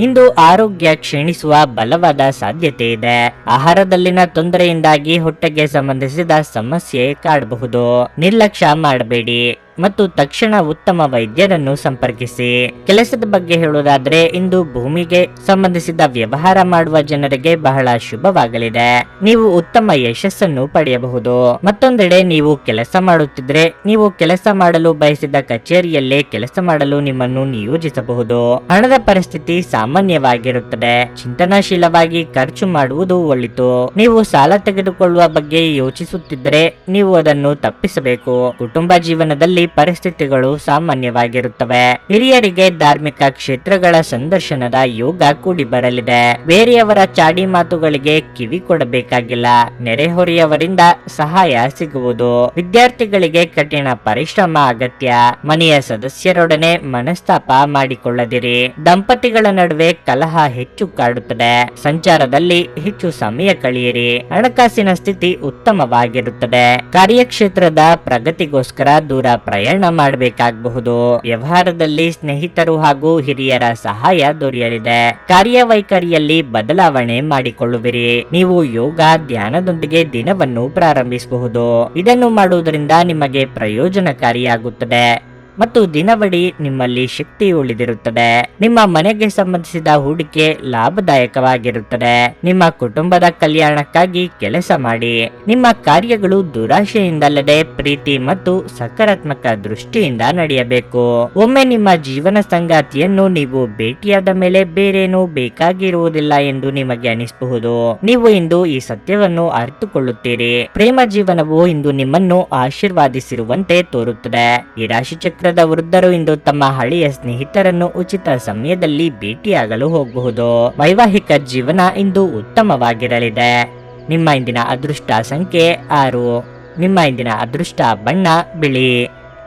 ಇಂದು ಆರೋಗ್ಯ ಕ್ಷೀಣಿಸುವ ಬಲವಾದ ಸಾಧ್ಯತೆ ಇದೆ. ಆಹಾರದಲ್ಲಿನ ತೊಂದರೆಯಿಂದಾಗಿ ಹೊಟ್ಟೆಗೆ ಸಂಬಂಧಿಸಿದ ಸಮಸ್ಯೆ ಕಾಡಬಹುದು. ನಿರ್ಲಕ್ಷ್ಯ ಮಾಡಬೇಡಿ. ಮತ್ತು ತಕ್ಷಣ ಉತ್ತಮ ವೈದ್ಯರನ್ನು ಸಂಪರ್ಕಿಸಿ. ಕೆಲಸದ ಬಗ್ಗೆ ಹೇಳುವುದಾದ್ರೆ ಇಂದು ಭೂಮಿಗೆ ಸಂಬಂಧಿಸಿದ ವ್ಯವಹಾರ ಮಾಡುವ ಜನರಿಗೆ ಬಹಳ ಶುಭವಾಗಲಿದೆ. ನೀವು ಉತ್ತಮ ಯಶಸ್ಸನ್ನು ಪಡೆಯಬಹುದು. ಮತ್ತೊಂದೆಡೆ ನೀವು ಕೆಲಸ ಮಾಡುತ್ತಿದ್ರೆ ನೀವು ಕೆಲಸ ಮಾಡಲು ಬಯಸಿದ ಕಚೇರಿಯಲ್ಲೇ ಕೆಲಸ ಮಾಡಲು ನಿಮ್ಮನ್ನು ನಿಯೋಜಿಸಬಹುದು. ಹಣದ ಪರಿಸ್ಥಿತಿ ಸಾಮಾನ್ಯವಾಗಿರುತ್ತದೆ. ಚಿಂತನಾಶೀಲವಾಗಿ ಖರ್ಚು ಮಾಡುವುದು ಒಳಿತು. ನೀವು ಸಾಲ ತೆಗೆದುಕೊಳ್ಳುವ ಬಗ್ಗೆ ಯೋಚಿಸುತ್ತಿದ್ದರೆ ನೀವು ಅದನ್ನು ತಪ್ಪಿಸಬೇಕು. ಕುಟುಂಬ ಜೀವನದಲ್ಲಿ ಪರಿಸ್ಥಿತಿಗಳು ಸಾಮಾನ್ಯವಾಗಿರುತ್ತವೆ. ಹಿರಿಯರಿಗೆ ಧಾರ್ಮಿಕ ಕ್ಷೇತ್ರಗಳ ಸಂದರ್ಶನದ ಯೋಗ ಕೂಡಿ ಬರಲಿದೆ. ಬೇರೆಯವರ ಚಾಡಿ ಮಾತುಗಳಿಗೆ ಕಿವಿ ಕೊಡಬೇಕಾಗಿಲ್ಲ. ನೆರೆಹೊರೆಯವರಿಂದ ಸಹಾಯ ಸಿಗುವುದು. ವಿದ್ಯಾರ್ಥಿಗಳಿಗೆ ಕಠಿಣ ಪರಿಶ್ರಮ ಅಗತ್ಯ. ಮನೆಯ ಸದಸ್ಯರೊಡನೆ ಮನಸ್ತಾಪ ಮಾಡಿಕೊಳ್ಳದಿರಿ. ದಂಪತಿಗಳ ನಡುವೆ ಕಲಹ ಹೆಚ್ಚು ಕಾಡುತ್ತದೆ. ಸಂಚಾರದಲ್ಲಿ ಹೆಚ್ಚು ಸಮಯ ಕಳೆಯಿರಿ. ಹಣಕಾಸಿನ ಸ್ಥಿತಿ ಉತ್ತಮವಾಗಿರುತ್ತದೆ. ಕಾರ್ಯಕ್ಷೇತ್ರದ ಪ್ರಗತಿಗೋಸ್ಕರ ದೂರ ಪ್ರಯಾಣ ಮಾಡಬೇಕಾಗಬಹುದು. ವ್ಯವಹಾರದಲ್ಲಿ ಸ್ನೇಹಿತರು ಹಾಗೂ ಹಿರಿಯರ ಸಹಾಯ ದೊರೆಯಲಿದೆ. ಕಾರ್ಯವೈಖರಿಯಲ್ಲಿ ಬದಲಾವಣೆ ಮಾಡಿಕೊಳ್ಳುವಿರಿ. ನೀವು ಯೋಗ ಧ್ಯಾನದೊಂದಿಗೆ ದಿನವನ್ನು ಪ್ರಾರಂಭಿಸಬಹುದು. ಇದನ್ನು ಮಾಡುವುದರಿಂದ ನಿಮಗೆ ಪ್ರಯೋಜನಕಾರಿಯಾಗುತ್ತದೆ ಮತ್ತು ದಿನವಿಡೀ ನಿಮ್ಮಲ್ಲಿ ಶಕ್ತಿ ಉಳಿದಿರುತ್ತದೆ. ನಿಮ್ಮ ಮನೆಗೆ ಸಂಬಂಧಿಸಿದ ಹೂಡಿಕೆ ಲಾಭದಾಯಕವಾಗಿರುತ್ತದೆ. ನಿಮ್ಮ ಕುಟುಂಬದ ಕಲ್ಯಾಣಕ್ಕಾಗಿ ಕೆಲಸ ಮಾಡಿ. ನಿಮ್ಮ ಕಾರ್ಯಗಳು ದುರಾಶೆಯಿಂದಲ್ಲದೆ ಪ್ರೀತಿ ಮತ್ತು ಸಕಾರಾತ್ಮಕ ದೃಷ್ಟಿಯಿಂದ ನಡೆಯಬೇಕು. ಒಮ್ಮೆ ನಿಮ್ಮ ಜೀವನ ಸಂಗಾತಿಯನ್ನು ನೀವು ಭೇಟಿಯಾದ ಮೇಲೆ ಬೇರೇನೂ ಬೇಕಾಗಿರುವುದಿಲ್ಲ ಎಂದು ನಿಮಗೆ ಅನಿಸಬಹುದು. ನೀವು ಇಂದು ಈ ಸತ್ಯವನ್ನು ಅರಿತುಕೊಳ್ಳುತ್ತೀರಿ. ಪ್ರೇಮ ಜೀವನವು ಇಂದು ನಿಮ್ಮನ್ನು ಆಶೀರ್ವಾದಿಸಿರುವಂತೆ ತೋರುತ್ತದೆ. ಈ ರಾಶಿ ಚಕ್ರದ ವೃದ್ಧರು ಇಂದು ತಮ್ಮ ಹಳೆಯ ಸ್ನೇಹಿತರನ್ನು ಉಚಿತ ಸಮಯದಲ್ಲಿ ಭೇಟಿಯಾಗಲು ಹೋಗಬಹುದು. ವೈವಾಹಿಕ ಜೀವನ ಇಂದು ಉತ್ತಮವಾಗಿರಲಿದೆ. ನಿಮ್ಮ ಇಂದಿನ ಅದೃಷ್ಟ ಸಂಖ್ಯೆ 6. ನಿಮ್ಮ ಇಂದಿನ ಅದೃಷ್ಟ ಬಣ್ಣ ಬಿಳಿ.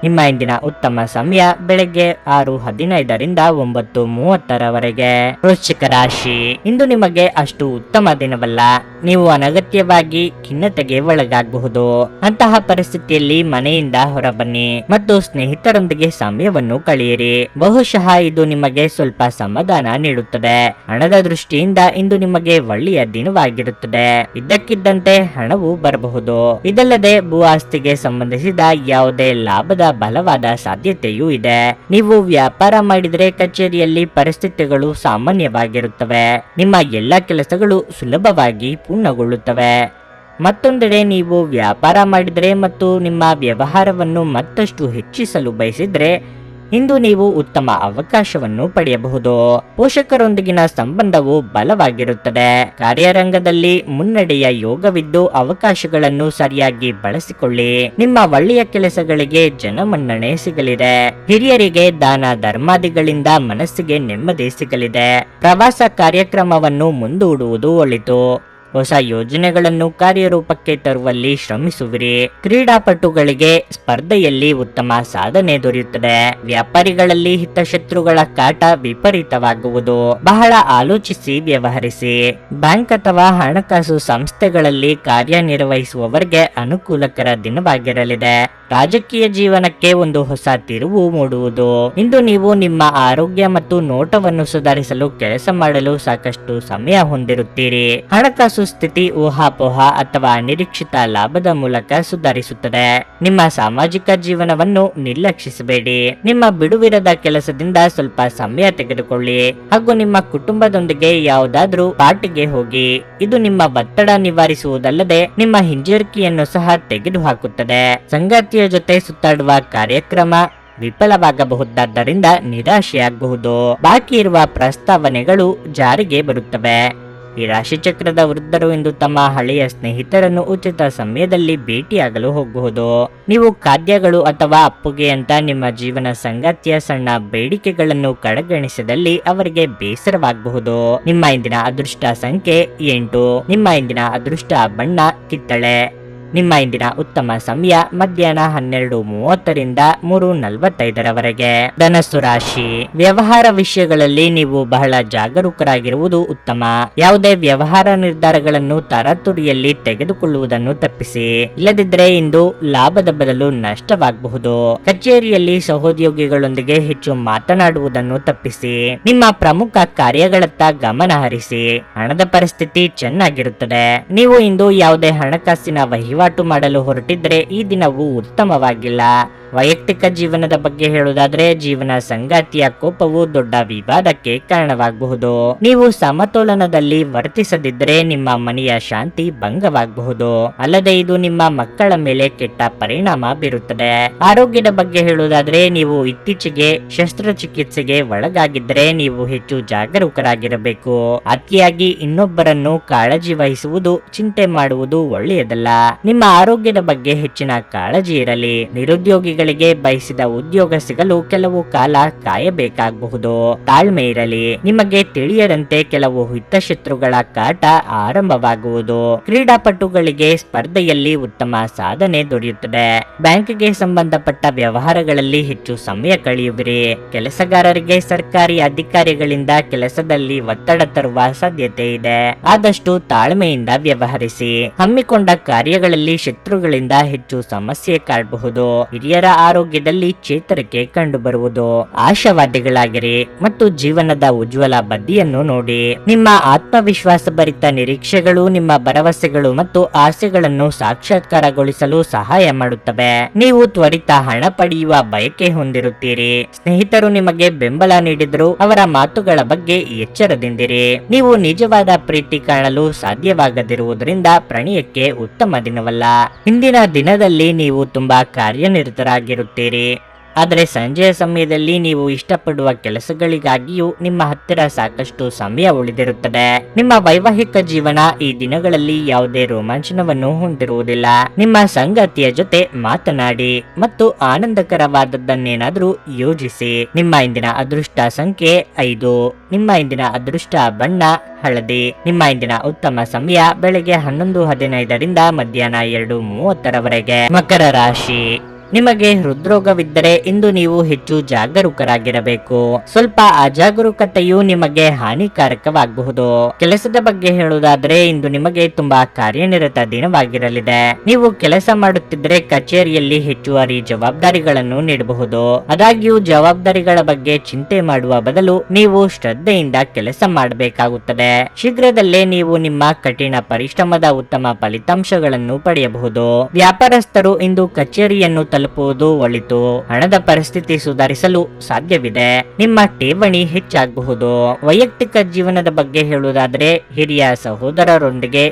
ನಿಮ್ಮ ಇಂದಿನ ಉತ್ತಮ ಸಮಯ ಬೆಳಗ್ಗೆ 6:15ರಿಂದ 9:30ರವರೆಗೆ. ವೃಶ್ಚಿಕ ರಾಶಿ, ಇಂದು ನಿಮಗೆ ಅಷ್ಟು ಉತ್ತಮ ದಿನವಲ್ಲ. ನೀವು ಅನಗತ್ಯವಾಗಿ ಖಿನ್ನತೆಗೆ ಒಳಗಾಗಬಹುದು. ಅಂತಹ ಪರಿಸ್ಥಿತಿಯಲ್ಲಿ ಮನೆಯಿಂದ ಹೊರಬನ್ನಿ ಮತ್ತು ಸ್ನೇಹಿತರೊಂದಿಗೆ ಸಮಯವನ್ನು ಕಳೆಯಿರಿ. ಬಹುಶಃ ಇದು ನಿಮಗೆ ಸ್ವಲ್ಪ ಸಮಾಧಾನ ನೀಡುತ್ತದೆ. ಹಣದ ದೃಷ್ಟಿಯಿಂದ ಇಂದು ನಿಮಗೆ ಒಳ್ಳೆಯ ದಿನವಾಗಿರುತ್ತದೆ. ಇದ್ದಕ್ಕಿದ್ದಂತೆ ಹಣವು ಬರಬಹುದು. ಇದಲ್ಲದೆ ಭೂ ಆಸ್ತಿಗೆ ಸಂಬಂಧಿಸಿದ ಯಾವುದೇ ಲಾಭದ ಬಲವಾದ ಸಾಧ್ಯತೆಯೂ ಇದೆ. ನೀವು ವ್ಯಾಪಾರ ಮಾಡಿದರೆ ಕಚೇರಿಯಲ್ಲಿ ಪರಿಸ್ಥಿತಿಗಳು ಸಾಮಾನ್ಯವಾಗಿರುತ್ತವೆ. ನಿಮ್ಮ ಎಲ್ಲ ಕೆಲಸಗಳು ಸುಲಭವಾಗಿ ಪೂರ್ಣಗೊಳ್ಳುತ್ತವೆ. ಮತ್ತೊಂದೆಡೆ ನೀವು ವ್ಯಾಪಾರ ಮಾಡಿದರೆ ಮತ್ತು ನಿಮ್ಮ ವ್ಯವಹಾರವನ್ನು ಮತ್ತಷ್ಟು ಹೆಚ್ಚಿಸಲು ಬಯಸಿದರೆ ಇಂದು ನೀವು ಉತ್ತಮ ಅವಕಾಶವನ್ನು ಪಡೆಯಬಹುದು. ಪೋಷಕರೊಂದಿಗಿನ ಸಂಬಂಧವು ಬಲವಾಗಿರುತ್ತದೆ. ಕಾರ್ಯರಂಗದಲ್ಲಿ ಮುನ್ನಡೆಯ ಯೋಗವಿದ್ದು ಅವಕಾಶಗಳನ್ನು ಸರಿಯಾಗಿ ಬಳಸಿಕೊಳ್ಳಿ. ನಿಮ್ಮ ಒಳ್ಳೆಯ ಕೆಲಸಗಳಿಗೆ ಜನಮನ್ನಣೆ ಸಿಗಲಿದೆ. ಹಿರಿಯರಿಗೆ ದಾನ ಧರ್ಮಾದಿಗಳಿಂದ ಮನಸ್ಸಿಗೆ ನೆಮ್ಮದಿ ಸಿಗಲಿದೆ. ಪ್ರವಾಸ ಕಾರ್ಯಕ್ರಮವನ್ನು ಮುಂದೂಡುವುದು ಒಳಿತು. ಹೊಸ ಯೋಜನೆಗಳನ್ನು ಕಾರ್ಯರೂಪಕ್ಕೆ ತರುವಲ್ಲಿ ಶ್ರಮಿಸುವಿರಿ. ಕ್ರೀಡಾಪಟುಗಳಿಗೆ ಸ್ಪರ್ಧೆಯಲ್ಲಿ ಉತ್ತಮ ಸಾಧನೆ ದೊರೆಯುತ್ತದೆ. ವ್ಯಾಪಾರಿಗಳಲ್ಲಿ ಹಿತಶತ್ರುಗಳ ಕಾಟ ವಿಪರೀತವಾಗುವುದು. ಬಹಳ ಆಲೋಚಿಸಿ ವ್ಯವಹರಿಸಿ. ಬ್ಯಾಂಕ್ ಅಥವಾ ಹಣಕಾಸು ಸಂಸ್ಥೆಗಳಲ್ಲಿ ಕಾರ್ಯನಿರ್ವಹಿಸುವವರಿಗೆ ಅನುಕೂಲಕರ ದಿನವಾಗಿರಲಿದೆ. ರಾಜಕೀಯ ಜೀವನಕ್ಕೆ ಒಂದು ಹೊಸ ತಿರುವು ಮೂಡುವುದು. ಇಂದು ನೀವು ನಿಮ್ಮ ಆರೋಗ್ಯ ಮತ್ತು ನೋಟವನ್ನು ಸುಧಾರಿಸಲು ಕೆಲಸ ಮಾಡಲು ಸಾಕಷ್ಟು ಸಮಯ ಹೊಂದಿರುತ್ತೀರಿ. ಹಣಕಾಸು ಸ್ಥಿತಿ ಊಹಾಪೋಹ ಅಥವಾ ಅನಿರೀಕ್ಷಿತ ಲಾಭದ ಮೂಲಕ ಸುಧಾರಿಸುತ್ತದೆ. ನಿಮ್ಮ ಸಾಮಾಜಿಕ ಜೀವನವನ್ನು ನಿರ್ಲಕ್ಷಿಸಬೇಡಿ. ನಿಮ್ಮ ಬಿಡುವಿರದ ಕೆಲಸದಿಂದ ಸ್ವಲ್ಪ ಸಮಯ ತೆಗೆದುಕೊಳ್ಳಿ ಹಾಗೂ ನಿಮ್ಮ ಕುಟುಂಬದೊಂದಿಗೆ ಯಾವುದಾದ್ರೂ ಪಾರ್ಟಿಗೆ ಹೋಗಿ. ಇದು ನಿಮ್ಮ ಒತ್ತಡ ನಿವಾರಿಸುವುದಲ್ಲದೆ ನಿಮ್ಮ ಹಿಂಜರಿಕೆಯನ್ನು ಸಹ ತೆಗೆದುಹಾಕುತ್ತದೆ. ಸಂಗಾತಿಯ ಜೊತೆ ಸುತ್ತಾಡುವ ಕಾರ್ಯಕ್ರಮ ವಿಫಲವಾಗಬಹುದಾದ್ದರಿಂದ ನಿರಾಶೆಯಾಗಬಹುದು. ಬಾಕಿ ಇರುವ ಪ್ರಸ್ತಾವನೆಗಳು ಜಾರಿಗೆ ಬರುತ್ತವೆ. ಈ ರಾಶಿಚಕ್ರದ ವೃದ್ಧರು ಇಂದು ತಮ್ಮ ಹಳೆಯ ಸ್ನೇಹಿತರನ್ನು ಉಚಿತ ಸಮಯದಲ್ಲಿ ಭೇಟಿಯಾಗಲು ಹೋಗಬಹುದು. ನೀವು ಖಾದ್ಯಗಳು ಅಥವಾ ಅಪ್ಪುಗೆ ಅಂತ ನಿಮ್ಮ ಜೀವನ ಸಂಗಾತಿಯ ಸಣ್ಣ ಬೇಡಿಕೆಗಳನ್ನು ಕಡೆಗಣಿಸಿದಲ್ಲಿ ಅವರಿಗೆ ಬೇಸರವಾಗಬಹುದು. ನಿಮ್ಮ ಇಂದಿನ ಅದೃಷ್ಟ ಸಂಖ್ಯೆ 8. ನಿಮ್ಮ ಇಂದಿನ ಅದೃಷ್ಟ ಬಣ್ಣ ಕಿತ್ತಳೆ. ನಿಮ್ಮ ಇಂದಿನ ಉತ್ತಮ ಸಮಯ ಮಧ್ಯಾಹ್ನ 12:30ರಿಂದ 3:45ರವರೆಗೆ. ಧನಸ್ಸು ರಾಶಿ, ವ್ಯವಹಾರ ವಿಷಯಗಳಲ್ಲಿ ನೀವು ಬಹಳ ಜಾಗರೂಕರಾಗಿರುವುದು ಉತ್ತಮ. ಯಾವುದೇ ವ್ಯವಹಾರ ನಿರ್ಧಾರಗಳನ್ನು ತರಾತುರಿಯಲ್ಲಿ ತೆಗೆದುಕೊಳ್ಳುವುದನ್ನು ತಪ್ಪಿಸಿ. ಇಲ್ಲದಿದ್ದರೆ ಇಂದು ಲಾಭದ ಬದಲು ನಷ್ಟವಾಗಬಹುದು. ಕಚೇರಿಯಲ್ಲಿ ಸಹೋದ್ಯೋಗಿಗಳೊಂದಿಗೆ ಹೆಚ್ಚು ಮಾತನಾಡುವುದನ್ನು ತಪ್ಪಿಸಿ. ನಿಮ್ಮ ಪ್ರಮುಖ ಕಾರ್ಯಗಳತ್ತ ಗಮನ ಹರಿಸಿ. ಹಣದ ಪರಿಸ್ಥಿತಿ ಚೆನ್ನಾಗಿರುತ್ತದೆ. ನೀವು ಇಂದು ಯಾವುದೇ ಹಣಕಾಸಿನ ವಹಿವಾಟು ಮಾಡಲು ಹೊರಟಿದ್ರೆ ಈ ದಿನವು ಉತ್ತಮವಾಗಿಲ್ಲ. ವೈಯಕ್ತಿಕ ಜೀವನದ ಬಗ್ಗೆ ಹೇಳುವುದಾದ್ರೆ ಜೀವನ ಸಂಗಾತಿಯ ಕೋಪವು ದೊಡ್ಡ ವಿವಾದಕ್ಕೆ ಕಾರಣವಾಗಬಹುದು. ನೀವು ಸಮತೋಲನದಲ್ಲಿ ವರ್ತಿಸದಿದ್ದರೆ ನಿಮ್ಮ ಮನೆಯ ಶಾಂತಿ ಭಂಗವಾಗಬಹುದು. ಅಲ್ಲದೆ ಇದು ನಿಮ್ಮ ಮಕ್ಕಳ ಮೇಲೆ ಕೆಟ್ಟ ಪರಿಣಾಮ ಬೀರುತ್ತದೆ. ಆರೋಗ್ಯದ ಬಗ್ಗೆ ಹೇಳುವುದಾದ್ರೆ ನೀವು ಇತ್ತೀಚೆಗೆ ಶಸ್ತ್ರಚಿಕಿತ್ಸೆಗೆ ಒಳಗಾಗಿದ್ದರೆ ನೀವು ಹೆಚ್ಚು ಜಾಗರೂಕರಾಗಿರಬೇಕು. ಅತಿಯಾಗಿ ಇನ್ನೊಬ್ಬರನ್ನು ಕಾಳಜಿ ವಹಿಸುವುದು, ಚಿಂತೆ ಮಾಡುವುದು ಒಳ್ಳೆಯದಲ್ಲ. ನಿಮ್ಮ ಆರೋಗ್ಯದ ಬಗ್ಗೆ ಹೆಚ್ಚಿನ ಕಾಳಜಿ ಇರಲಿ. ನಿರುದ್ಯೋಗಿಗಳಿಗೆ ಬಯಸಿದ ಉದ್ಯೋಗ ಸಿಗಲು ಕೆಲವು ಕಾಲ ಕಾಯಬೇಕಾಗಬಹುದು. ತಾಳ್ಮೆ ಇರಲಿ. ನಿಮಗೆ ತಿಳಿಯದಂತೆ ಕೆಲವು ಹಿತಶತ್ರುಗಳ ಕಾಟ ಆರಂಭವಾಗುವುದು. ಕ್ರೀಡಾಪಟುಗಳಿಗೆ ಸ್ಪರ್ಧೆಯಲ್ಲಿ ಉತ್ತಮ ಸಾಧನೆ ದೊರೆಯುತ್ತದೆ. ಬ್ಯಾಂಕ್ಗೆ ಸಂಬಂಧಪಟ್ಟ ವ್ಯವಹಾರಗಳಲ್ಲಿ ಹೆಚ್ಚು ಸಮಯ ಕಳೆಯುವಿರಿ. ಕೆಲಸಗಾರರಿಗೆ ಸರ್ಕಾರಿ ಅಧಿಕಾರಿಗಳಿಂದ ಕೆಲಸದಲ್ಲಿ ಒತ್ತಡ ತರುವ ಸಾಧ್ಯತೆ ಇದೆ. ಆದಷ್ಟು ತಾಳ್ಮೆಯಿಂದ ವ್ಯವಹರಿಸಿ. ಹಮ್ಮಿಕೊಂಡ ಕಾರ್ಯಗಳಲ್ಲಿ ಶತ್ರುಗಳಿಂದ ಹೆಚ್ಚು ಸಮಸ್ಯೆ ಕಾಡಬಹುದು. ಹಿರಿಯರ ಆರೋಗ್ಯದಲ್ಲಿ ಚೇತರಿಕೆ ಕಂಡುಬರುವುದು. ಆಶಾವಾದಿಗಳಾಗಿರಿ ಮತ್ತು ಜೀವನದ ಉಜ್ವಲ ಬದಿಯನ್ನು ನೋಡಿ. ನಿಮ್ಮ ಆತ್ಮವಿಶ್ವಾಸ ಭರಿತ ನಿರೀಕ್ಷೆಗಳು ನಿಮ್ಮ ಭರವಸೆಗಳು ಮತ್ತು ಆಸೆಗಳನ್ನು ಸಾಕ್ಷಾತ್ಕಾರಗೊಳಿಸಲು ಸಹಾಯ ಮಾಡುತ್ತವೆ. ನೀವು ತ್ವರಿತ ಹಣ ಪಡೆಯುವ ಬಯಕೆ ಹೊಂದಿರುತ್ತೀರಿ. ಸ್ನೇಹಿತರು ನಿಮಗೆ ಬೆಂಬಲ ನೀಡಿದರೂ ಅವರ ಮಾತುಗಳ ಬಗ್ಗೆ ಎಚ್ಚರದಿಂದಿರಿ. ನೀವು ನಿಜವಾದ ಪ್ರೀತಿ ಕಾಣಲು ಸಾಧ್ಯವಾಗದಿರುವುದರಿಂದ ಪ್ರಣಯಕ್ಕೆ ಉತ್ತಮ ದಿನವಲ್ಲ. ಹಿಂದಿನ ದಿನದಲ್ಲಿ ನೀವು ತುಂಬಾ ಕಾರ್ಯನಿರತರಾಗಿರುತ್ತೀರಿ. ಆದರೆ ಸಂಜೆಯ ಸಮಯದಲ್ಲಿ ನೀವು ಇಷ್ಟಪಡುವ ಕೆಲಸಗಳಿಗಾಗಿಯೂ ನಿಮ್ಮ ಹತ್ತಿರ ಸಾಕಷ್ಟು ಸಮಯ ಉಳಿದಿರುತ್ತದೆ. ನಿಮ್ಮ ವೈವಾಹಿಕ ಜೀವನ ಈ ದಿನಗಳಲ್ಲಿ ಯಾವುದೇ ರೋಮಾಂಚನವನ್ನು ಹೊಂದಿರುವುದಿಲ್ಲ. ನಿಮ್ಮ ಸಂಗಾತಿಯ ಜೊತೆ ಮಾತನಾಡಿ ಮತ್ತು ಆನಂದಕರವಾದದ್ದನ್ನೇನಾದರೂ ಯೋಜಿಸಿ. ನಿಮ್ಮ ಇಂದಿನ ಅದೃಷ್ಟ ಸಂಖ್ಯೆ 5. ನಿಮ್ಮ ಇಂದಿನ ಅದೃಷ್ಟ ಬಣ್ಣ ಹಳದಿ. ನಿಮ್ಮ ಇಂದಿನ ಉತ್ತಮ ಸಮಯ ಬೆಳಗ್ಗೆ 11:15 ಮಧ್ಯಾಹ್ನ 2:30 ಮಕರ ರಾಶಿ. ನಿಮಗೆ ಹೃದ್ರೋಗವಿದ್ದರೆ ಇಂದು ನೀವು ಹೆಚ್ಚು ಜಾಗರೂಕರಾಗಿರಬೇಕು. ಸ್ವಲ್ಪ ಅಜಾಗರೂಕತೆಯು ನಿಮಗೆ ಹಾನಿಕಾರಕವಾಗಬಹುದು. ಕೆಲಸದ ಬಗ್ಗೆ ಹೇಳುವುದಾದರೆ ಇಂದು ನಿಮಗೆ ತುಂಬಾ ಕಾರ್ಯನಿರತ ದಿನವಾಗಿರಲಿದೆ. ನೀವು ಕೆಲಸ ಮಾಡುತ್ತಿದ್ದರೆ ಕಚೇರಿಯಲ್ಲಿ ಹೆಚ್ಚುವರಿ ಜವಾಬ್ದಾರಿಗಳನ್ನು ನೀಡಬಹುದು. ಆದಾಗ್ಯೂ ಜವಾಬ್ದಾರಿಗಳ ಬಗ್ಗೆ ಚಿಂತೆ ಮಾಡುವ ಬದಲು ನೀವು ಶ್ರದ್ಧೆಯಿಂದ ಕೆಲಸ ಮಾಡಬೇಕಾಗುತ್ತದೆ. ಶೀಘ್ರದಲ್ಲೇ ನೀವು ನಿಮ್ಮ ಕಠಿಣ ಪರಿಶ್ರಮದ ಉತ್ತಮ ಫಲಿತಾಂಶಗಳನ್ನು ಪಡೆಯಬಹುದು. ವ್ಯಾಪಾರಸ್ಥರು ಇಂದು ಕಚೇರಿಯನ್ನು ತಲುಪುವುದು ಒಳಿತು. ಹಣದ ಪರಿಸ್ಥಿತಿ ಸುಧಾರಿಸಲು ಸಾಧ್ಯವಿದೆ. ನಿಮ್ಮ ಠೇವಣಿ ಹೆಚ್ಚಾಗಬಹುದು. ವೈಯಕ್ತಿಕ ಜೀವನದ ಬಗ್ಗೆ ಹೇಳುವುದಾದರೆ ಹಿರಿಯ ಸಹೋದರರೊಂದಿಗೆ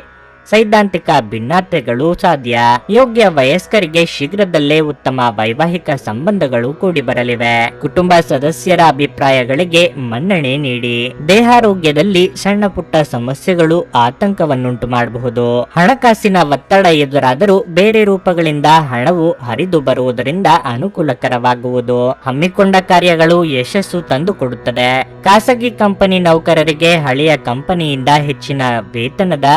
ಸೈದ್ಧಾಂತಿಕ ಭಿನ್ನತೆಗಳು ಸಾಧ್ಯ. ಯೋಗ್ಯ ವಯಸ್ಕರಿಗೆ ಶೀಘ್ರದಲ್ಲೇ ಉತ್ತಮ ವೈವಾಹಿಕ ಸಂಬಂಧಗಳು ಕೂಡಿ ಬರಲಿವೆ. ಕುಟುಂಬ ಸದಸ್ಯರ ಅಭಿಪ್ರಾಯಗಳಿಗೆ ಮನ್ನಣೆ ನೀಡಿ. ದೇಹಾರೋಗ್ಯದಲ್ಲಿ ಸಣ್ಣ ಪುಟ್ಟ ಸಮಸ್ಯೆಗಳು ಆತಂಕವನ್ನುಂಟು ಮಾಡಬಹುದು. ಹಣಕಾಸಿನ ಒತ್ತಡ ಎದುರಾದರೂ ಬೇರೆ ರೂಪಗಳಿಂದ ಹಣವು ಹರಿದು ಬರುವುದರಿಂದ ಅನುಕೂಲಕರವಾಗುವುದು. ಹಮ್ಮಿಕೊಂಡ ಕಾರ್ಯಗಳು ಯಶಸ್ಸು ತಂದುಕೊಡುತ್ತದೆ. ಖಾಸಗಿ ಕಂಪನಿ ನೌಕರರಿಗೆ ಹಳೆಯ ಕಂಪನಿಯಿಂದ ಹೆಚ್ಚಿನ ವೇತನದ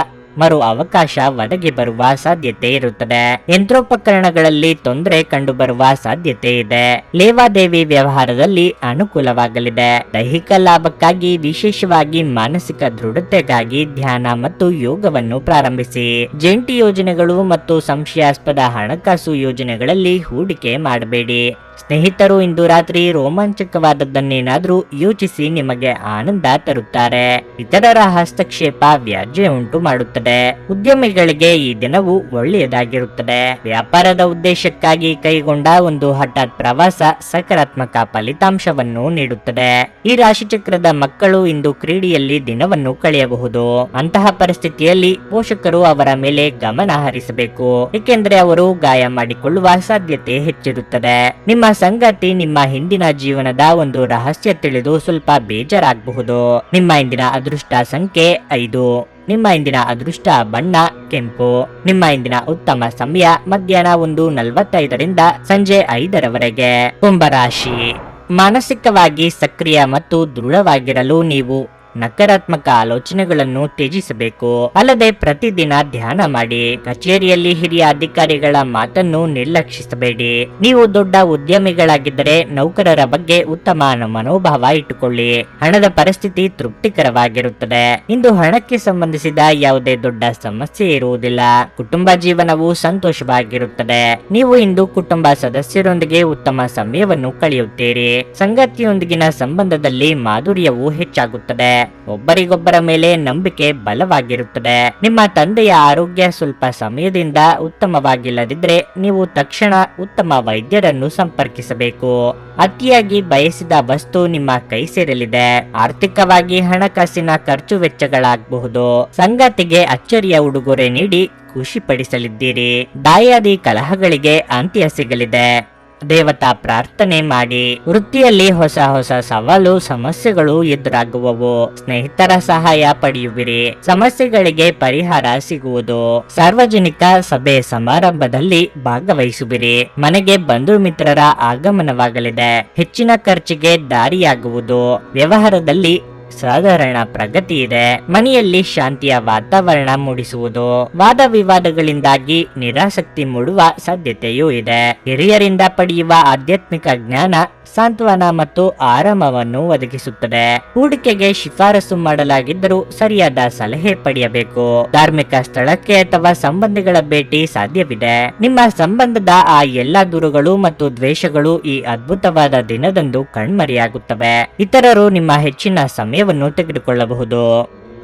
ಮರು ಅವಕಾಶ ಒದಗಿ ಬರುವ ಸಾಧ್ಯತೆ ಇರುತ್ತದೆ. ಯಂತ್ರೋಪಕರಣಗಳಲ್ಲಿ ತೊಂದರೆ ಕಂಡುಬರುವ ಸಾಧ್ಯತೆ ಇದೆ. ಲೇವಾದೇವಿ ವ್ಯವಹಾರದಲ್ಲಿ ಅನುಕೂಲವಾಗಲಿದೆ. ದೈಹಿಕ ಲಾಭಕ್ಕಾಗಿ ವಿಶೇಷವಾಗಿ ಮಾನಸಿಕ ದೃಢತೆಗಾಗಿ ಧ್ಯಾನ ಮತ್ತು ಯೋಗವನ್ನು ಪ್ರಾರಂಭಿಸಿ. ಜಂಟಿ ಯೋಜನೆಗಳು ಮತ್ತು ಸಂಶಯಾಸ್ಪದ ಹಣಕಾಸು ಯೋಜನೆಗಳಲ್ಲಿ ಹೂಡಿಕೆ ಮಾಡಬೇಡಿ. ಸ್ನೇಹಿತರು ಇಂದು ರಾತ್ರಿ ರೋಮಾಂಚಕವಾದದ್ದನ್ನೇನಾದ್ರೂ ಯೋಚಿಸಿ ನಿಮಗೆ ಆನಂದ ತರುತ್ತಾರೆ. ಇತರರ ಹಸ್ತಕ್ಷೇಪ ವ್ಯಾಜ್ಯ ಉಂಟು ಮಾಡುತ್ತದೆ. ಉದ್ಯಮಿಗಳಿಗೆ ಈ ದಿನವು ಒಳ್ಳೆಯದಾಗಿರುತ್ತದೆ. ವ್ಯಾಪಾರದ ಉದ್ದೇಶಕ್ಕಾಗಿ ಕೈಗೊಂಡ ಒಂದು ಹಠಾತ್ ಪ್ರವಾಸ ಸಕಾರಾತ್ಮಕ ಫಲಿತಾಂಶವನ್ನು ನೀಡುತ್ತದೆ. ಈ ರಾಶಿಚಕ್ರದ ಮಕ್ಕಳು ಇಂದು ಕ್ರೀಡೆಯಲ್ಲಿ ದಿನವನ್ನು ಕಳೆಯಬಹುದು. ಅಂತಹ ಪರಿಸ್ಥಿತಿಯಲ್ಲಿ ಪೋಷಕರು ಅವರ ಮೇಲೆ ಗಮನ ಹರಿಸಬೇಕು, ಏಕೆಂದರೆ ಅವರು ಗಾಯ ಮಾಡಿಕೊಳ್ಳುವ ಸಾಧ್ಯತೆ ಹೆಚ್ಚಿರುತ್ತದೆ. ನಿಮ್ಮ ಸಂಗಾತಿ ನಿಮ್ಮ ಹಿಂದಿನ ಜೀವನದ ಒಂದು ರಹಸ್ಯ ತಿಳಿದು ಸ್ವಲ್ಪ ಬೇಜಾರಾಗಬಹುದು. ನಿಮ್ಮ ಇಂದಿನ ಅದೃಷ್ಟ ಸಂಖ್ಯೆ 5. ನಿಮ್ಮ ಇಂದಿನ ಅದೃಷ್ಟ ಬಣ್ಣ ಕೆಂಪು. ನಿಮ್ಮ ಇಂದಿನ ಉತ್ತಮ ಸಮಯ ಮಧ್ಯಾಹ್ನ 1:45 ಸಂಜೆ 5:00 ಕುಂಭರಾಶಿ. ಮಾನಸಿಕವಾಗಿ ಸಕ್ರಿಯ ಮತ್ತು ದೃಢವಾಗಿರಲು ನೀವು ನಕಾರಾತ್ಮಕ ಆಲೋಚನೆಗಳನ್ನು ತ್ಯಜಿಸಬೇಕು. ಅಲ್ಲದೆ ಪ್ರತಿದಿನ ಧ್ಯಾನ ಮಾಡಿ. ಕಚೇರಿಯಲ್ಲಿ ಹಿರಿಯ ಅಧಿಕಾರಿಗಳ ಮಾತನ್ನು ನಿರ್ಲಕ್ಷಿಸಬೇಡಿ. ನೀವು ದೊಡ್ಡ ಉದ್ಯಮಿಗಳಾಗಿದ್ದರೆ ನೌಕರರ ಬಗ್ಗೆ ಉತ್ತಮ ಮನೋಭಾವ ಇಟ್ಟುಕೊಳ್ಳಿ. ಹಣದ ಪರಿಸ್ಥಿತಿ ತೃಪ್ತಿಕರವಾಗಿರುತ್ತದೆ. ಇಂದು ಹಣಕ್ಕೆ ಸಂಬಂಧಿಸಿದ ಯಾವುದೇ ದೊಡ್ಡ ಸಮಸ್ಯೆ ಇರುವುದಿಲ್ಲ. ಕುಟುಂಬ ಜೀವನವು ಸಂತೋಷವಾಗಿರುತ್ತದೆ. ನೀವು ಇಂದು ಕುಟುಂಬ ಸದಸ್ಯರೊಂದಿಗೆ ಉತ್ತಮ ಸಮಯವನ್ನು ಕಳೆಯುತ್ತೀರಿ. ಸಂಗಾತಿಯೊಂದಿಗಿನ ಸಂಬಂಧದಲ್ಲಿ ಮಾಧುರ್ಯವು ಹೆಚ್ಚಾಗುತ್ತದೆ. ಒಬ್ಬರಿಗೊಬ್ಬರ ಮೇಲೆ ನಂಬಿಕೆ ಬಲವಾಗಿರುತ್ತದೆ. ನಿಮ್ಮ ತಂದೆಯ ಆರೋಗ್ಯ ಸ್ವಲ್ಪ ಸಮಯದಿಂದ ಉತ್ತಮವಾಗಿಲ್ಲದಿದ್ರೆ ನೀವು ತಕ್ಷಣ ಉತ್ತಮ ವೈದ್ಯರನ್ನು ಸಂಪರ್ಕಿಸಬೇಕು. ಅತಿಯಾಗಿ ಬಯಸಿದ ವಸ್ತು ನಿಮ್ಮ ಕೈ ಸೇರಲಿದೆ. ಆರ್ಥಿಕವಾಗಿ ಹಣಕಾಸಿನ ಖರ್ಚು ವೆಚ್ಚಗಳಾಗಬಹುದು. ಸಂಗಾತಿಗೆ ಅಚ್ಚರಿಯ ಉಡುಗೊರೆ ನೀಡಿ ಖುಷಿಪಡಿಸಲಿದ್ದೀರಿ. ದಾಯಾದಿ ಕಲಹಗಳಿಗೆ ಅಂತ್ಯ ಸಿಗಲಿದೆ. ದೇವತಾ ಪ್ರಾರ್ಥನೆ ಮಾಡಿ. ವೃತ್ತಿಯಲ್ಲಿ ಹೊಸ ಹೊಸ ಸವಾಲು ಸಮಸ್ಯೆಗಳು ಎದುರಾಗುವವು. ಸ್ನೇಹಿತರ ಸಹಾಯ ಪಡೆಯುವಿರಿ. ಸಮಸ್ಯೆಗಳಿಗೆ ಪರಿಹಾರ ಸಿಗುವುದು. ಸಾರ್ವಜನಿಕ ಸಭೆ ಸಮಾರಂಭದಲ್ಲಿ ಭಾಗವಹಿಸುವಿರಿ. ಮನೆಗೆ ಬಂಧು ಮಿತ್ರರ ಆಗಮನವಾಗಲಿದೆ. ಹೆಚ್ಚಿನ ಖರ್ಚಿಗೆ ದಾರಿಯಾಗುವುದು. ವ್ಯವಹಾರದಲ್ಲಿ ಸಾಧಾರಣ ಪ್ರಗತಿ ಇದೆ. ಮನೆಯಲ್ಲಿ ಶಾಂತಿಯ ವಾತಾವರಣ ಮೂಡಿಸುವುದು. ವಾದ ವಿವಾದಗಳಿಂದಾಗಿ ನಿರಾಸಕ್ತಿ ಮೂಡುವ ಸಾಧ್ಯತೆಯೂ ಇದೆ. ಹಿರಿಯರಿಂದ ಪಡೆಯುವ ಆಧ್ಯಾತ್ಮಿಕ ಜ್ಞಾನ ಸಾಂತ್ವನ ಮತ್ತು ಆರಾಮವನ್ನು ಒದಗಿಸುತ್ತದೆ. ಹೂಡಿಕೆಗೆ ಶಿಫಾರಸು ಮಾಡಲಾಗಿದ್ದರೂ ಸರಿಯಾದ ಸಲಹೆ ಪಡೆಯಬೇಕು. ಧಾರ್ಮಿಕ ಸ್ಥಳಕ್ಕೆ ಅಥವಾ ಸಂಬಂಧಿಗಳ ಭೇಟಿ ಸಾಧ್ಯವಿದೆ. ನಿಮ್ಮ ಸಂಬಂಧದ ಆ ಎಲ್ಲಾ ದೂರುಗಳು ಮತ್ತು ದ್ವೇಷಗಳು ಈ ಅದ್ಭುತವಾದ ದಿನದಂದು ಕಣ್ಮರೆಯಾಗುತ್ತವೆ. ಇತರರು ನಿಮ್ಮ ಹೆಚ್ಚಿನ ಸಮಯವನ್ನು ತೆಗೆದುಕೊಳ್ಳಬಹುದು.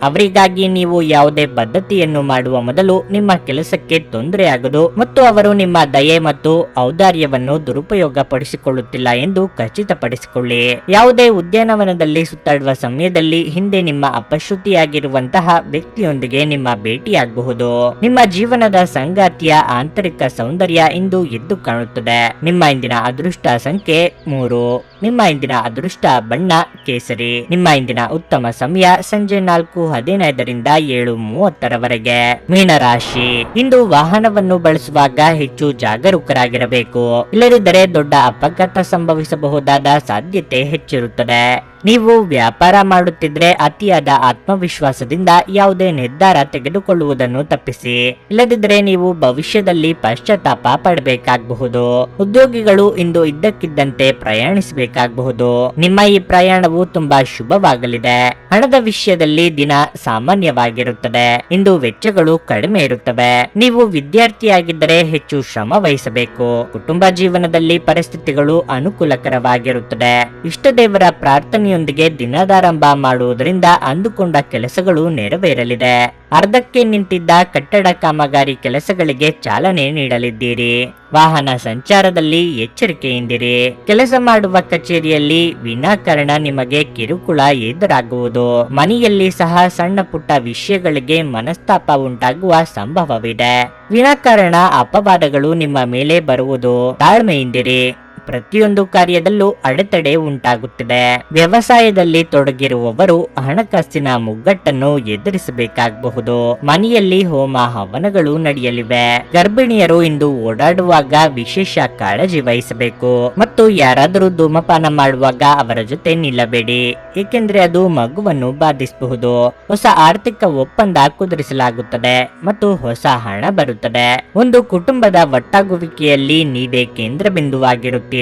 ಅವರಿಗಾಗಿ ನೀವು ಯಾವುದೇ ಬದ್ಧತೆಯನ್ನು ಮಾಡುವ ಮೊದಲು ನಿಮ್ಮ ಕೆಲಸಕ್ಕೆ ತೊಂದರೆಯಾಗದು ಮತ್ತು ಅವರು ನಿಮ್ಮ ದಯೆ ಮತ್ತು ಔದಾರ್ಯವನ್ನು ದುರುಪಯೋಗ ಪಡಿಸಿಕೊಳ್ಳುತ್ತಿಲ್ಲ ಎಂದು ಖಚಿತಪಡಿಸಿಕೊಳ್ಳಿ. ಯಾವುದೇ ಉದ್ಯಾನವನದಲ್ಲಿ ಸುತ್ತಾಡುವ ಸಮಯದಲ್ಲಿ ಹಿಂದೆ ನಿಮ್ಮ ಅಪಶ್ರುತಿಯಾಗಿರುವಂತಹ ವ್ಯಕ್ತಿಯೊಂದಿಗೆ ನಿಮ್ಮ ಭೇಟಿಯಾಗಬಹುದು. ನಿಮ್ಮ ಜೀವನದ ಸಂಗಾತಿಯ ಆಂತರಿಕ ಸೌಂದರ್ಯ ಇಂದು ಎದ್ದು ಕಾಣುತ್ತದೆ. ನಿಮ್ಮ ಇಂದಿನ ಅದೃಷ್ಟ ಸಂಖ್ಯೆ 3. ನಿಮ್ಮ ಇಂದಿನ ಅದೃಷ್ಟ ಬಣ್ಣ ಕೇಸರಿ. ನಿಮ್ಮ ಇಂದಿನ ಉತ್ತಮ ಸಮಯ ಸಂಜೆ 4:15ರಿಂದ 7:30ರವರೆಗೆ. ಮೀನರಾಶಿ, ಇಂದು ವಾಹನವನ್ನು ಬಳಸುವಾಗ ಹೆಚ್ಚು ಜಾಗರೂಕರಾಗಿರಬೇಕು. ಇಲ್ಲದಿದ್ದರೆ ದೊಡ್ಡ ಅಪಘಾತ ಸಂಭವಿಸಬಹುದಾದ ಸಾಧ್ಯತೆ ಹೆಚ್ಚಿರುತ್ತದೆ. ನೀವು ವ್ಯಾಪಾರ ಮಾಡುತ್ತಿದ್ರೆ ಅತಿಯಾದ ಆತ್ಮವಿಶ್ವಾಸದಿಂದ ಯಾವುದೇ ನಿರ್ಧಾರ ತೆಗೆದುಕೊಳ್ಳುವುದನ್ನು ತಪ್ಪಿಸಿ. ಇಲ್ಲದಿದ್ದರೆ ನೀವು ಭವಿಷ್ಯದಲ್ಲಿ ಪಶ್ಚಾತ್ತಾಪ ಪಡಬೇಕಾಗಬಹುದು. ಉದ್ಯೋಗಿಗಳು ಇಂದು ಇದ್ದಕ್ಕಿದ್ದಂತೆ ಪ್ರಯಾಣಿಸಬೇಕಾಗಬಹುದು. ನಿಮ್ಮ ಈ ಪ್ರಯಾಣವು ತುಂಬಾ ಶುಭವಾಗಲಿದೆ. ಹಣದ ವಿಷಯದಲ್ಲಿ ದಿನ ಸಾಮಾನ್ಯವಾಗಿರುತ್ತದೆ. ಇಂದು ವೆಚ್ಚಗಳು ಕಡಿಮೆ ಇರುತ್ತವೆ. ನೀವು ವಿದ್ಯಾರ್ಥಿಯಾಗಿದ್ದರೆ ಹೆಚ್ಚು ಶ್ರಮ ವಹಿಸಬೇಕು. ಕುಟುಂಬ ಜೀವನದಲ್ಲಿ ಪರಿಸ್ಥಿತಿಗಳು ಅನುಕೂಲಕರವಾಗಿರುತ್ತದೆ. ಇಷ್ಟ ದೇವರ ಪ್ರಾರ್ಥನೆಯೊಂದಿಗೆ ದಿನದಾರಂಭ ಮಾಡುವುದರಿಂದ ಅಂದುಕೊಂಡ ಕೆಲಸಗಳು ನೆರವೇರಲಿದೆ. ಅರ್ಧಕ್ಕೆ ನಿಂತಿದ್ದ ಕಟ್ಟಡ ಕಾಮಗಾರಿ ಕೆಲಸಗಳಿಗೆ ಚಾಲನೆ ನೀಡಲಿದ್ದೀರಿ. ವಾಹನ ಸಂಚಾರದಲ್ಲಿ ಎಚ್ಚರಿಕೆಯಿಂದಿರಿ. ಕೆಲಸ ಮಾಡುವ ಕಚೇರಿಯಲ್ಲಿ ವಿನಾಕಾರಣ ನಿಮಗೆ ಕಿರುಕುಳ ಎದುರಾಗುವುದು. ಮನೆಯಲ್ಲಿ ಸಹ ಸಣ್ಣ ಪುಟ್ಟ ವಿಷಯಗಳಿಗೆ ಮನಸ್ತಾಪ ಉಂಟಾಗುವ ಸಂಭವವಿದೆ. ವಿನಾಕಾರಣ ಅಪವಾದಗಳು ನಿಮ್ಮ ಮೇಲೆ ಬರುವುದು. ತಾಳ್ಮೆಯಿಂದಿರಿ. ಪ್ರತಿಯೊಂದು ಕಾರ್ಯದಲ್ಲೂ ಅಡೆತಡೆ ಉಂಟಾಗುತ್ತಿದೆ. ವ್ಯವಸಾಯದಲ್ಲಿ ತೊಡಗಿರುವವರು ಹಣಕಾಸಿನ ಮುಗ್ಗಟ್ಟನ್ನು ಎದುರಿಸಬೇಕಾಗಬಹುದು. ಮನೆಯಲ್ಲಿ ಹೋಮ ಹವನಗಳು ನಡೆಯಲಿವೆ. ಗರ್ಭಿಣಿಯರು ಇಂದು ಓಡಾಡುವಾಗ ವಿಶೇಷ ಕಾಳಜಿ ವಹಿಸಬೇಕು ಮತ್ತು ಯಾರಾದರೂ ಧೂಮಪಾನ ಮಾಡುವಾಗ ಅವರ ಜೊತೆ ನಿಲ್ಲಬೇಡಿ, ಏಕೆಂದರೆ ಅದು ಮಗುವನ್ನು ಬಾಧಿಸಬಹುದು. ಹೊಸ ಆರ್ಥಿಕ ಒಪ್ಪಂದ ಕುದುರಿಸಲಾಗುತ್ತದೆ ಮತ್ತು ಹೊಸ ಹಣ ಬರುತ್ತದೆ. ಒಂದು ಕುಟುಂಬದ ಒಟ್ಟಾಗುವಿಕೆಯಲ್ಲಿ ನೀವೇ ಕೇಂದ್ರ ಬಿಂದುವಾಗಿರುತ್ತೀರಿ.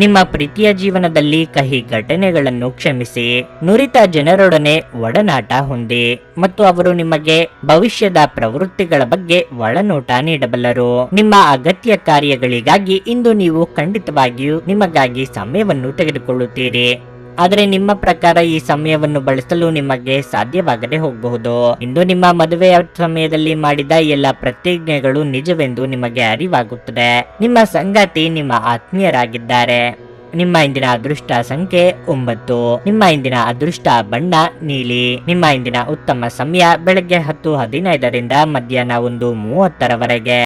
ನಿಮ್ಮ ಪ್ರೀತಿಯ ಜೀವನದಲ್ಲಿ ಕಹಿ ಘಟನೆಗಳನ್ನು ಕ್ಷಮಿಸಿ. ನುರಿತ ಜನರೊಡನೆ ಒಡನಾಟ ಹೊಂದಿ ಮತ್ತು ಅವರು ನಿಮಗೆ ಭವಿಷ್ಯದ ಪ್ರವೃತ್ತಿಗಳ ಬಗ್ಗೆ ಒಳನೋಟ ನೀಡಬಲ್ಲರು. ನಿಮ್ಮ ಅಗತ್ಯ ಕಾರ್ಯಗಳಿಗಾಗಿ ಇಂದು ನೀವು ಖಂಡಿತವಾಗಿಯೂ ನಿಮಗಾಗಿ ಸಮಯವನ್ನು ತೆಗೆದುಕೊಳ್ಳುತ್ತೀರಿ. ಆದರೆ ನಿಮ್ಮ ಪ್ರಕಾರ ಈ ಸಮಯವನ್ನು ಬಳಸಲು ನಿಮಗೆ ಸಾಧ್ಯವಾಗದೆ ಹೋಗಬಹುದು. ಇಂದು ನಿಮ್ಮ ಮದುವೆಯ ಸಮಯದಲ್ಲಿ ಮಾಡಿದ ಎಲ್ಲ ಪ್ರತಿಜ್ಞೆಗಳು ನಿಜವೆಂದು ನಿಮಗೆ ಅರಿವಾಗುತ್ತದೆ. ನಿಮ್ಮ ಸಂಗಾತಿ ನಿಮ್ಮ ಆತ್ಮೀಯರಾಗಿದ್ದಾರೆ. ನಿಮ್ಮ ಇಂದಿನ ಅದೃಷ್ಟ ಸಂಖ್ಯೆ 9. ನಿಮ್ಮ ಇಂದಿನ ಅದೃಷ್ಟ ಬಣ್ಣ ನೀಲಿ. ನಿಮ್ಮ ಇಂದಿನ ಉತ್ತಮ ಸಮಯ ಬೆಳಗ್ಗೆ 10:15ರಿಂದ ಮಧ್ಯಾಹ್ನ 1:30ರವರೆಗೆ.